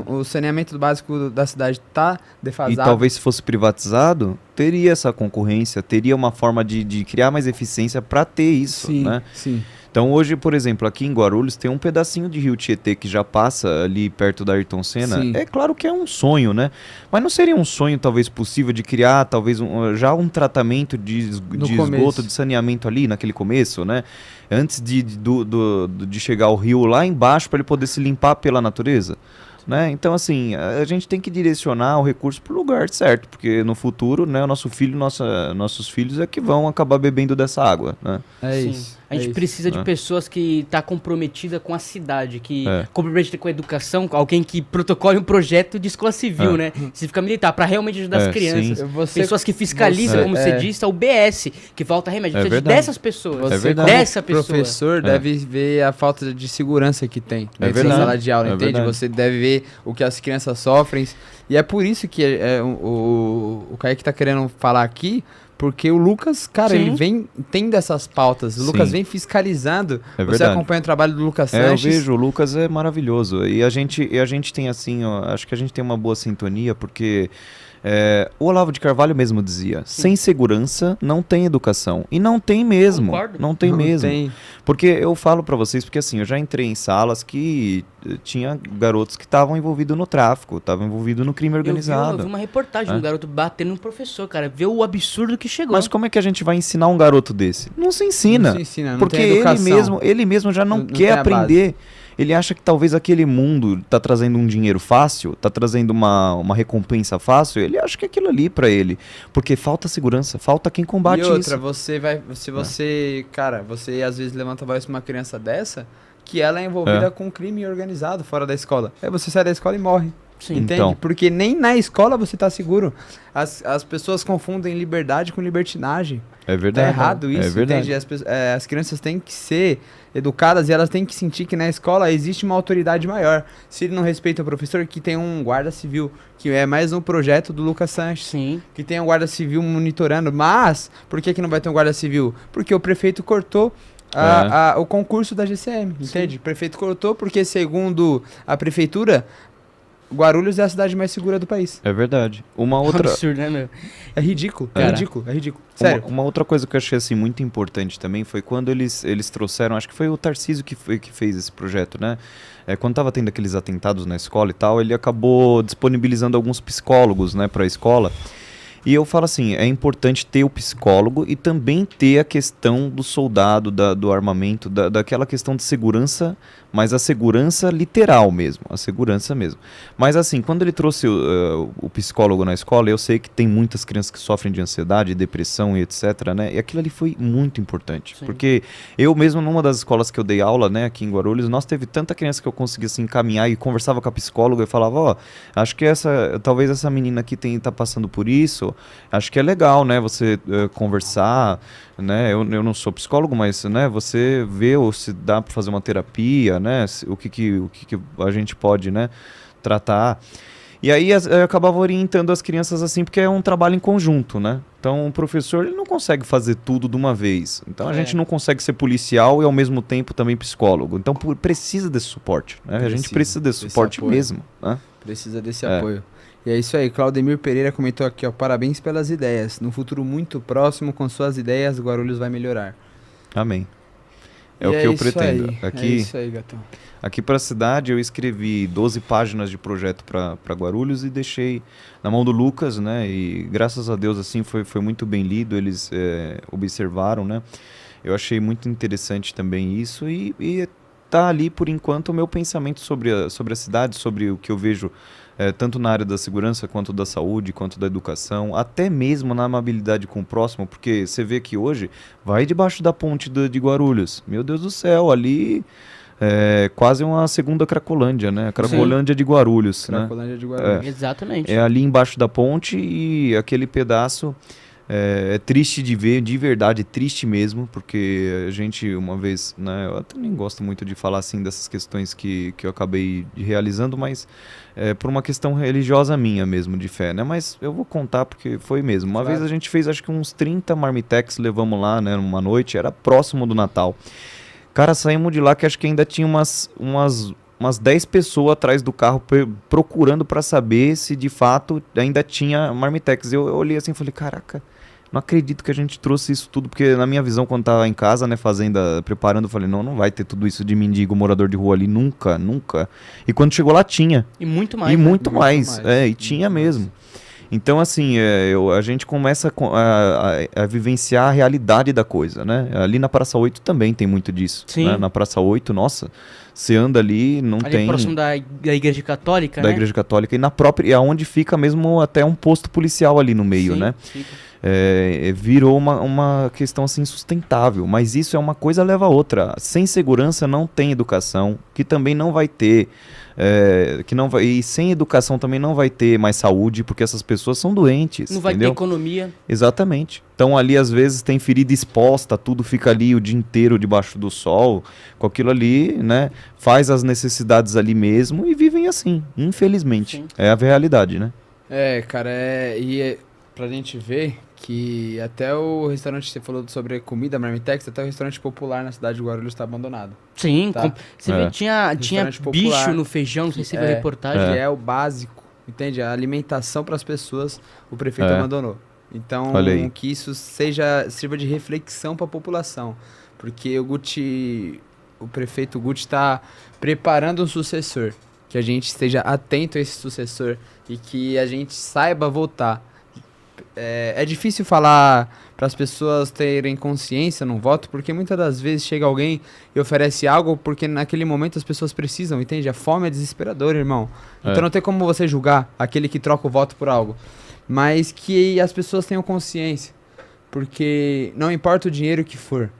O saneamento básico da cidade tá defasado. E talvez se fosse privatizado, teria essa concorrência, teria uma forma de criar mais eficiência para ter isso, né? Sim. Então hoje, por exemplo, aqui em Guarulhos tem um pedacinho de Rio Tietê que já passa ali perto da Ayrton Senna. Sim. É claro que é um sonho, né? Mas não seria um sonho talvez possível de criar talvez já um tratamento de esgoto, de saneamento ali naquele começo, né? Antes de chegar ao rio lá embaixo para ele poder se limpar pela natureza. Né? Então, assim, a gente tem que direcionar o recurso para o lugar certo, porque no futuro, né, o nosso filho, nossos filhos é que vão acabar bebendo dessa água, né? É isso. A gente precisa de pessoas que estão comprometidas com a cidade, que comprometida com a educação, alguém que protocole um projeto de escola civil, né? Cívica militar, para realmente ajudar as crianças. Pessoas que fiscalizam, como você disse, o BS, que falta remédio. Precisa dessas pessoas. Dessa pessoa. O professor deve ver a falta de segurança que tem dentro da sala de aula, entende? Você deve ver o que as crianças sofrem. E é por isso que o Kaique tá querendo falar aqui, porque o Lucas, cara, ele vem, tem dessas pautas. O Lucas vem fiscalizando. Você acompanha o trabalho do Lucas Sanches. Eu vejo, o Lucas é maravilhoso. E a gente tem assim, acho que a gente tem uma boa sintonia, porque o Olavo de Carvalho mesmo dizia, sem segurança não tem educação. E não tem mesmo. Concordo. Não tem mesmo. Porque eu falo pra vocês, porque assim, eu já entrei em salas que tinha garotos que estavam envolvidos no tráfico, estavam envolvidos no crime organizado. Eu vi uma reportagem de um garoto batendo no professor, cara. Vê o absurdo que chegou. Mas como é que a gente vai ensinar um garoto desse? Não se ensina. Não se ensina, não porque tem educação. ele mesmo já não quer aprender. Ele acha que talvez aquele mundo tá trazendo um dinheiro fácil, tá trazendo uma recompensa fácil, ele acha que é aquilo ali pra ele. Porque falta segurança, falta quem combate isso. E outra, você às vezes levanta a voz pra uma criança dessa, que ela é envolvida com crime organizado fora da escola. Aí você sai da escola e morre. Sim. Entende? Então. Porque nem na escola você tá seguro. As pessoas confundem liberdade com libertinagem. É verdade. Tá errado isso, é verdade. entende? As crianças têm que ser educadas e elas têm que sentir que na escola existe uma autoridade maior. Se ele não respeita o professor, que tem um guarda civil, que é mais um projeto do Lucas Sanches. Sim. Que tem um guarda civil monitorando. Mas, por que não vai ter um guarda civil? Porque o prefeito cortou o concurso da GCM, entende? O prefeito cortou porque, segundo a prefeitura, Guarulhos é a cidade mais segura do país. É verdade. Uma outra... Absurdo, né, meu? É ridículo, é ridículo. Sério. Uma outra coisa que eu achei assim, muito importante também foi quando eles trouxeram, acho que foi o Tarcísio que fez esse projeto, né? Quando estava tendo aqueles atentados na escola e tal, ele acabou disponibilizando alguns psicólogos, né, para a escola. E eu falo assim, é importante ter o psicólogo e também ter a questão do soldado, do armamento, daquela questão de segurança, mas a segurança literal mesmo, a segurança mesmo. Mas assim, quando ele trouxe o psicólogo na escola, eu sei que tem muitas crianças que sofrem de ansiedade, depressão e etc, né? E aquilo ali foi muito importante, porque eu mesmo numa das escolas que eu dei aula, né, aqui em Guarulhos, nós teve tanta criança que eu conseguia assim encaminhar e conversava com a psicóloga e falava, acho que talvez essa menina aqui tá passando por isso, comentou. Acho que é legal, né, você conversar, né, eu não sou psicólogo, mas, né, você vê ou se dá para fazer uma terapia, né, o que a gente pode, né, tratar. E aí eu acabava orientando as crianças assim, porque é um trabalho em conjunto, né? Então o professor ele não consegue fazer tudo de uma vez. Então a gente não consegue ser policial e ao mesmo tempo também psicólogo. Então precisa desse suporte, né? A gente precisa desse suporte apoio mesmo, né? Precisa desse apoio. E é isso aí, Claudemir Pereira comentou aqui, ó, parabéns pelas ideias. No futuro muito próximo, com suas ideias, Guarulhos vai melhorar. Amém. É o que eu pretendo. Aí. É isso aí, gatão. Aqui para a cidade eu escrevi 12 páginas de projeto para Guarulhos e deixei na mão do Lucas, né? E graças a Deus assim foi muito bem lido, eles observaram, né? Eu achei muito interessante também isso e tá ali por enquanto o meu pensamento sobre a cidade, sobre o que eu vejo tanto na área da segurança quanto da saúde, quanto da educação, até mesmo na amabilidade com o próximo, porque você vê que hoje vai debaixo da ponte de Guarulhos, meu Deus do céu, ali quase uma segunda Cracolândia, né? A Cracolândia de Guarulhos, Cracolândia de Guarulhos. Exatamente. É ali embaixo da ponte e aquele pedaço é triste de ver, de verdade, triste mesmo, porque a gente uma vez, né? Eu até nem gosto muito de falar assim dessas questões que eu acabei realizando, mas por uma questão religiosa minha mesmo, de fé, né? Mas eu vou contar porque foi mesmo. Uma vez a gente fez acho que uns 30 marmitex, levamos lá, né? Numa noite, era próximo do Natal. Cara, saímos de lá que acho que ainda tinha umas 10 pessoas atrás do carro procurando para saber se de fato ainda tinha marmitex. Eu olhei assim e falei, caraca, não acredito que a gente trouxe isso tudo, porque na minha visão quando tava em casa, né, fazenda, preparando, eu falei, não vai ter tudo isso de mendigo, morador de rua ali, nunca. E quando chegou lá tinha. E muito mais. E muito né? mais. E tinha mesmo. Então, assim, a gente começa a vivenciar a realidade da coisa, né? Ali na Praça 8 também tem muito disso. Sim. Né? Na Praça 8, nossa, você anda ali, não ali tem... próximo da Igreja Católica, da né? Igreja Católica. E na própria... É onde fica mesmo até um posto policial ali no meio, Sim, né? fica. Virou uma questão assim insustentável, mas isso é uma coisa leva a outra. Sem segurança não tem educação, que também não vai ter, e sem educação também não vai ter mais saúde, porque essas pessoas são doentes. Não vai entendeu? ter economia. Exatamente. Então ali às vezes tem ferida exposta, tudo fica ali o dia inteiro debaixo do sol, com aquilo ali, né? Faz as necessidades ali mesmo e vivem assim, infelizmente. Sim. É a realidade, né? Cara, pra gente ver que até o restaurante que você falou sobre comida, Marmitex, até o restaurante popular na cidade de Guarulhos está abandonado. Sim, Tá. Você vê, tinha Restaurante bicho popular, no feijão, não sei se você viu a reportagem. Que é o básico, entende? A alimentação para as pessoas, o prefeito abandonou. Então, Olha aí. que isso sirva de reflexão para a população, porque o prefeito Guti está preparando um sucessor, que a gente esteja atento a esse sucessor e que a gente saiba votar. É difícil falar para as pessoas terem consciência no voto, porque muitas das vezes chega alguém e oferece algo porque naquele momento as pessoas precisam, entende? A fome é desesperadora, irmão. Então não tem como você julgar aquele que troca o voto por algo. Mas que as pessoas tenham consciência, porque não importa o dinheiro que for,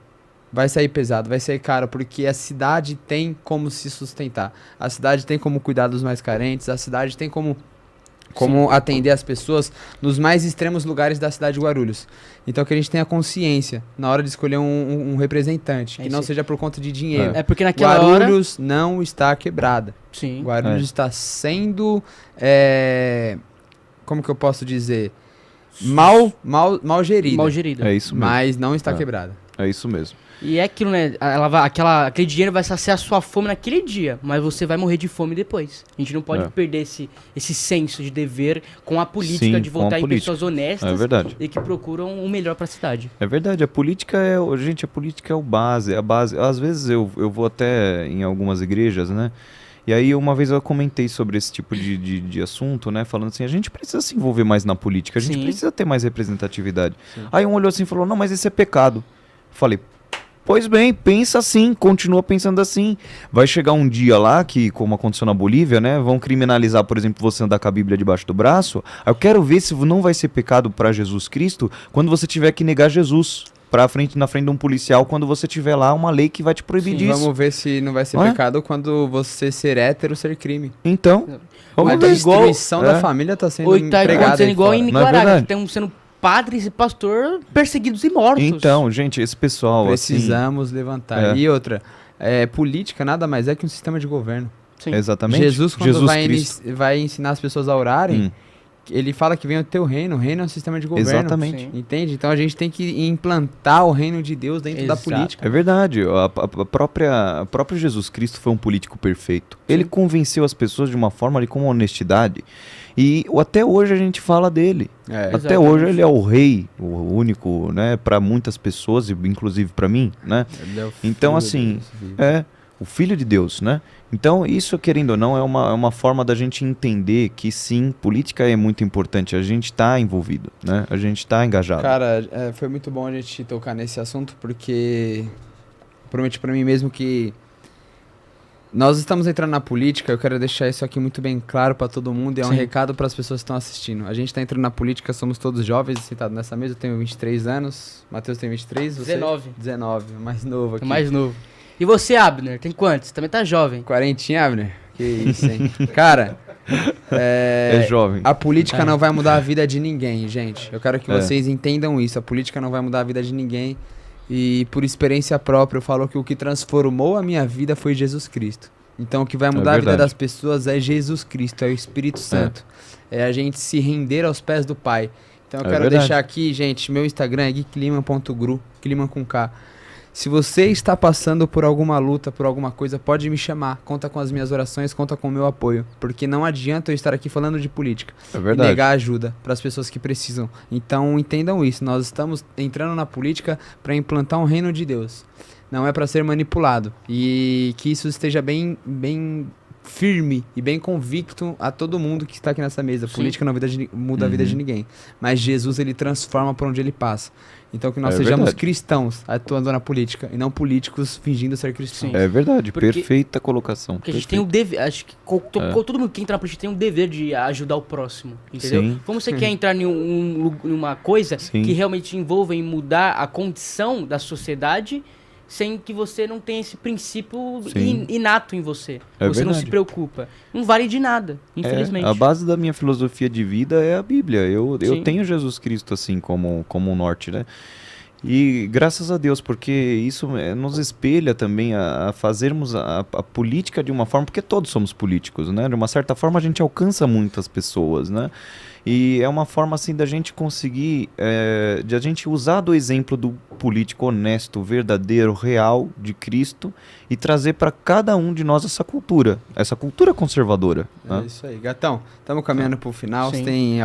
vai sair pesado, vai sair caro, porque a cidade tem como se sustentar. A cidade tem como cuidar dos mais carentes, a cidade tem como atender as pessoas nos mais extremos lugares da cidade de Guarulhos. Então que a gente tenha consciência na hora de escolher um representante, que não seja por conta de dinheiro. É porque naquela Guarulhos não está quebrada. Sim. Guarulhos está sendo, como que eu posso dizer, mal gerida. Mal gerida. É isso mesmo. Mas não está quebrada. É isso mesmo. E é aquilo, né? Aquele dinheiro vai saciar a sua fome naquele dia, mas você vai morrer de fome depois. A gente não pode perder esse senso de dever com a política, Sim, de votar em pessoas É honestas verdade. e que procuram o melhor para a cidade. É verdade, a política é o base, a base. Às vezes eu vou até em algumas igrejas, né? E aí uma vez eu comentei sobre esse tipo de assunto, né? Falando assim, a gente precisa se envolver mais na política, a gente precisa ter mais representatividade. Sim. Aí um olhou assim e falou, não, mas isso é pecado. Falei, pois bem, pensa assim, continua pensando assim. Vai chegar um dia lá que, como aconteceu na Bolívia, né? Vão criminalizar, por exemplo, você andar com a Bíblia debaixo do braço. Eu quero ver se não vai ser pecado para Jesus Cristo quando você tiver que negar Jesus. na frente de um policial quando você tiver lá uma lei que vai te proibir disso. Vamos ver se não vai ser pecado quando você ser hétero ser crime. Então, a destruição da família tá sendo empregada aí igual fora. em Nicarágua, que estão sendo padres e pastor perseguidos e mortos. Então, gente, esse pessoal precisamos levantar. E outra, política nada mais é que um sistema de governo. Sim. Exatamente. Jesus, quando vai ensinar as pessoas a orarem, ele fala que vem o teu reino. O reino é um sistema de governo. Exatamente. Sim. Entende? Então a gente tem que implantar o reino de Deus dentro da política. É verdade. O próprio Jesus Cristo foi um político perfeito. Sim. Ele convenceu as pessoas de uma forma com honestidade. E até hoje a gente fala dele. Até hoje ele é o rei, o único, né, para muitas pessoas, inclusive para mim, né? Ele é o então assim, o filho de Deus, né? Então isso, querendo ou não, é uma forma da gente entender que sim, política é muito importante, a gente está envolvido, né? A gente está engajado. Cara, foi muito bom a gente tocar nesse assunto, porque prometi para mim mesmo que nós estamos entrando na política. Eu quero deixar isso aqui muito bem claro para todo mundo, e é um recado para as pessoas que estão assistindo. A gente está entrando na política, somos todos jovens sentados nessa mesa. Eu tenho 23 anos, Matheus tem 23, você? 19, mais novo aqui. Mais novo. E você, Abner, tem quantos? Também tá jovem. 40, Abner? Que isso, hein? Cara, é jovem. A política não vai mudar a vida de ninguém, gente. Eu quero que vocês entendam isso. A política não vai mudar a vida de ninguém. E por experiência própria, eu falo que o que transformou a minha vida foi Jesus Cristo. Então o que vai mudar a vida das pessoas é Jesus Cristo, é o Espírito Santo. É a gente se render aos pés do Pai. Então eu quero deixar aqui, gente, meu Instagram é guikliman.gru, Kliman com K. Se você está passando por alguma luta, por alguma coisa, pode me chamar. Conta com as minhas orações, conta com o meu apoio. Porque não adianta eu estar aqui falando de política e negar ajuda para as pessoas que precisam. Então entendam isso. Nós estamos entrando na política para implantar um reino de Deus. Não é para ser manipulado. E que isso esteja bem firme e bem convicto a todo mundo que está aqui nessa mesa. Política não muda a vida de ninguém. Mas Jesus, ele transforma por onde ele passa. Então que nós sejamos cristãos atuando na política e não políticos fingindo ser cristãos. É verdade, perfeita colocação. Porque a gente tem um dever, acho que todo mundo que entra na política tem um dever de ajudar o próximo, entendeu? Sim. Como você quer entrar em uma coisa que realmente envolva em mudar a condição da sociedade, sem que você não tenha esse princípio inato em você. Você não se preocupa. Não vale de nada, infelizmente. A base da minha filosofia de vida é a Bíblia. Eu tenho Jesus Cristo assim como um norte, né? E graças a Deus, porque isso nos espelha também a fazermos a política de uma forma, porque todos somos políticos, né? De uma certa forma a gente alcança muitas pessoas, né? E é uma forma assim da gente conseguir, de a gente usar do exemplo do político honesto, verdadeiro, real de Cristo e trazer para cada um de nós essa cultura conservadora. É isso aí. Gatão, estamos caminhando para o final. Você tem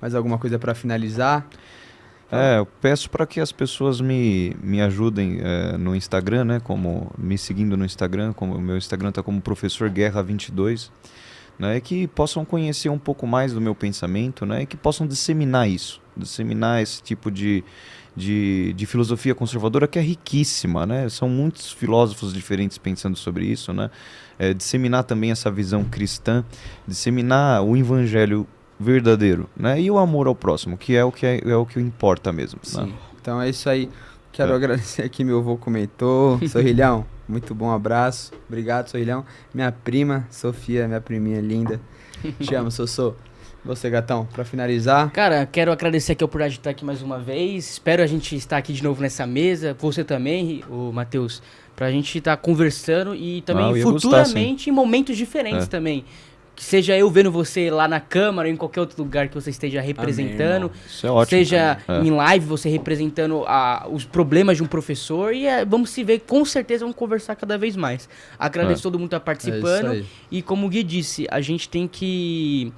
mais alguma coisa para finalizar? Eu peço para que as pessoas me ajudem no Instagram, né? Como me seguindo no Instagram, como o meu Instagram está como Professor Guerra 22, né? Que possam conhecer um pouco mais do meu pensamento, né? E que possam disseminar esse tipo de filosofia conservadora que é riquíssima, né? São muitos filósofos diferentes pensando sobre isso, né? Disseminar também essa visão cristã, disseminar o evangelho verdadeiro, né? E o amor ao próximo, que é o que importa mesmo. Sim. Né? Então é isso aí. Quero agradecer aqui, meu avô comentou. Sorrilhão, muito bom abraço. Obrigado, Sorrilhão. Minha prima, Sofia, minha priminha linda. Te amo, Sossô. Você, Gatão, pra finalizar. Cara, quero agradecer aqui a oportunidade de estar aqui mais uma vez. Espero a gente estar aqui de novo nessa mesa. Você também, o Matheus, pra gente estar conversando e também futuramente em momentos diferentes também. Que seja eu vendo você lá na Câmara ou em qualquer outro lugar que você esteja representando. Amém, isso é ótimo. Seja em live você representando os problemas de um professor. E vamos se ver, com certeza vamos conversar cada vez mais. Agradeço todo mundo que está participando. E como o Gui disse, a gente tem que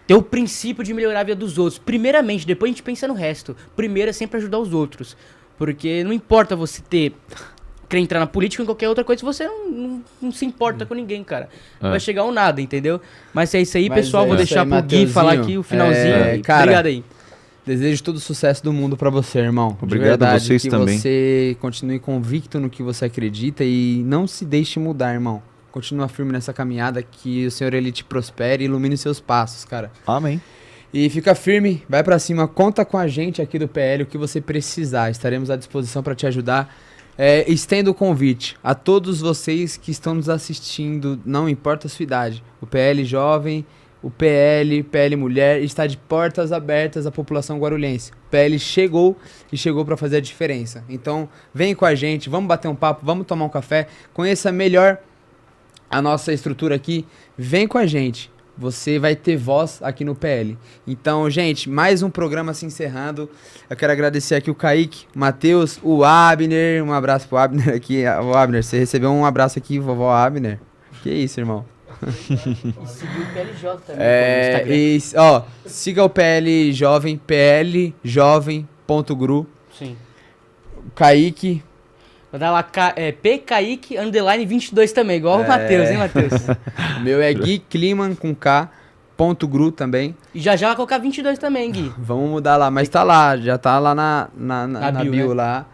ter o princípio de melhorar a vida dos outros. Primeiramente, depois a gente pensa no resto. Primeiro é sempre ajudar os outros. Porque não importa você quer entrar na política ou em qualquer outra coisa, você não se importa com ninguém, cara. Não vai chegar ao nada, entendeu? Mas é isso aí, pessoal. Vou deixar pro Gui falar aqui o finalzinho. Cara, obrigado aí. Desejo todo o sucesso do mundo pra você, irmão. Obrigado a vocês também. Que você continue convicto no que você acredita e não se deixe mudar, irmão. Continua firme nessa caminhada, que o Senhor, ele te prospere e ilumine seus passos, cara. Amém. E fica firme, vai pra cima, conta com a gente aqui do PL, o que você precisar. Estaremos à disposição para te ajudar. Estendo o convite a todos vocês que estão nos assistindo, não importa a sua idade. O PL Jovem, o PL Mulher, está de portas abertas à população guarulhense. O PL chegou e chegou para fazer a diferença. Então, vem com a gente, vamos bater um papo, vamos tomar um café, conheça melhor a nossa estrutura aqui, vem com a gente. Você vai ter voz aqui no PL. Então, gente, mais um programa se encerrando. Eu quero agradecer aqui o Kaique, o Matheus, o Abner. Um abraço pro Abner aqui. O Abner, você recebeu um abraço aqui, vovó Abner. Que isso, irmão? E seguir o PLJ também. Siga o PL Jovem, pljovem.gru. Sim. O Kaique. Vou dar lá PKaique _ 22 também, igual o Matheus, hein, Matheus? O meu é Gui Kliman com K.gru também. E já vai colocar 22 também, Gui. Vamos mudar lá, mas tá lá, já tá lá na bio, né? Lá.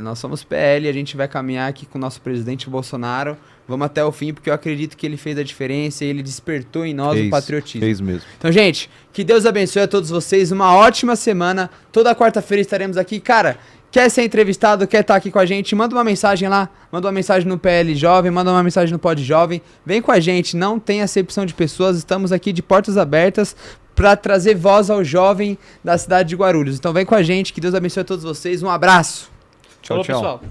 Nós somos PL, a gente vai caminhar aqui com o nosso presidente Bolsonaro. Vamos até o fim, porque eu acredito que ele fez a diferença e ele despertou em nós o patriotismo. Fez mesmo. Então, gente, que Deus abençoe a todos vocês. Uma ótima semana. Toda quarta-feira estaremos aqui. Cara, quer ser entrevistado, quer estar aqui com a gente, manda uma mensagem lá, manda uma mensagem no PL Jovem, manda uma mensagem no Pod Jovem, vem com a gente, não tem acepção de pessoas, estamos aqui de portas abertas para trazer voz ao jovem da cidade de Guarulhos. Então vem com a gente, que Deus abençoe a todos vocês, um abraço. Tchau, Falou, pessoal.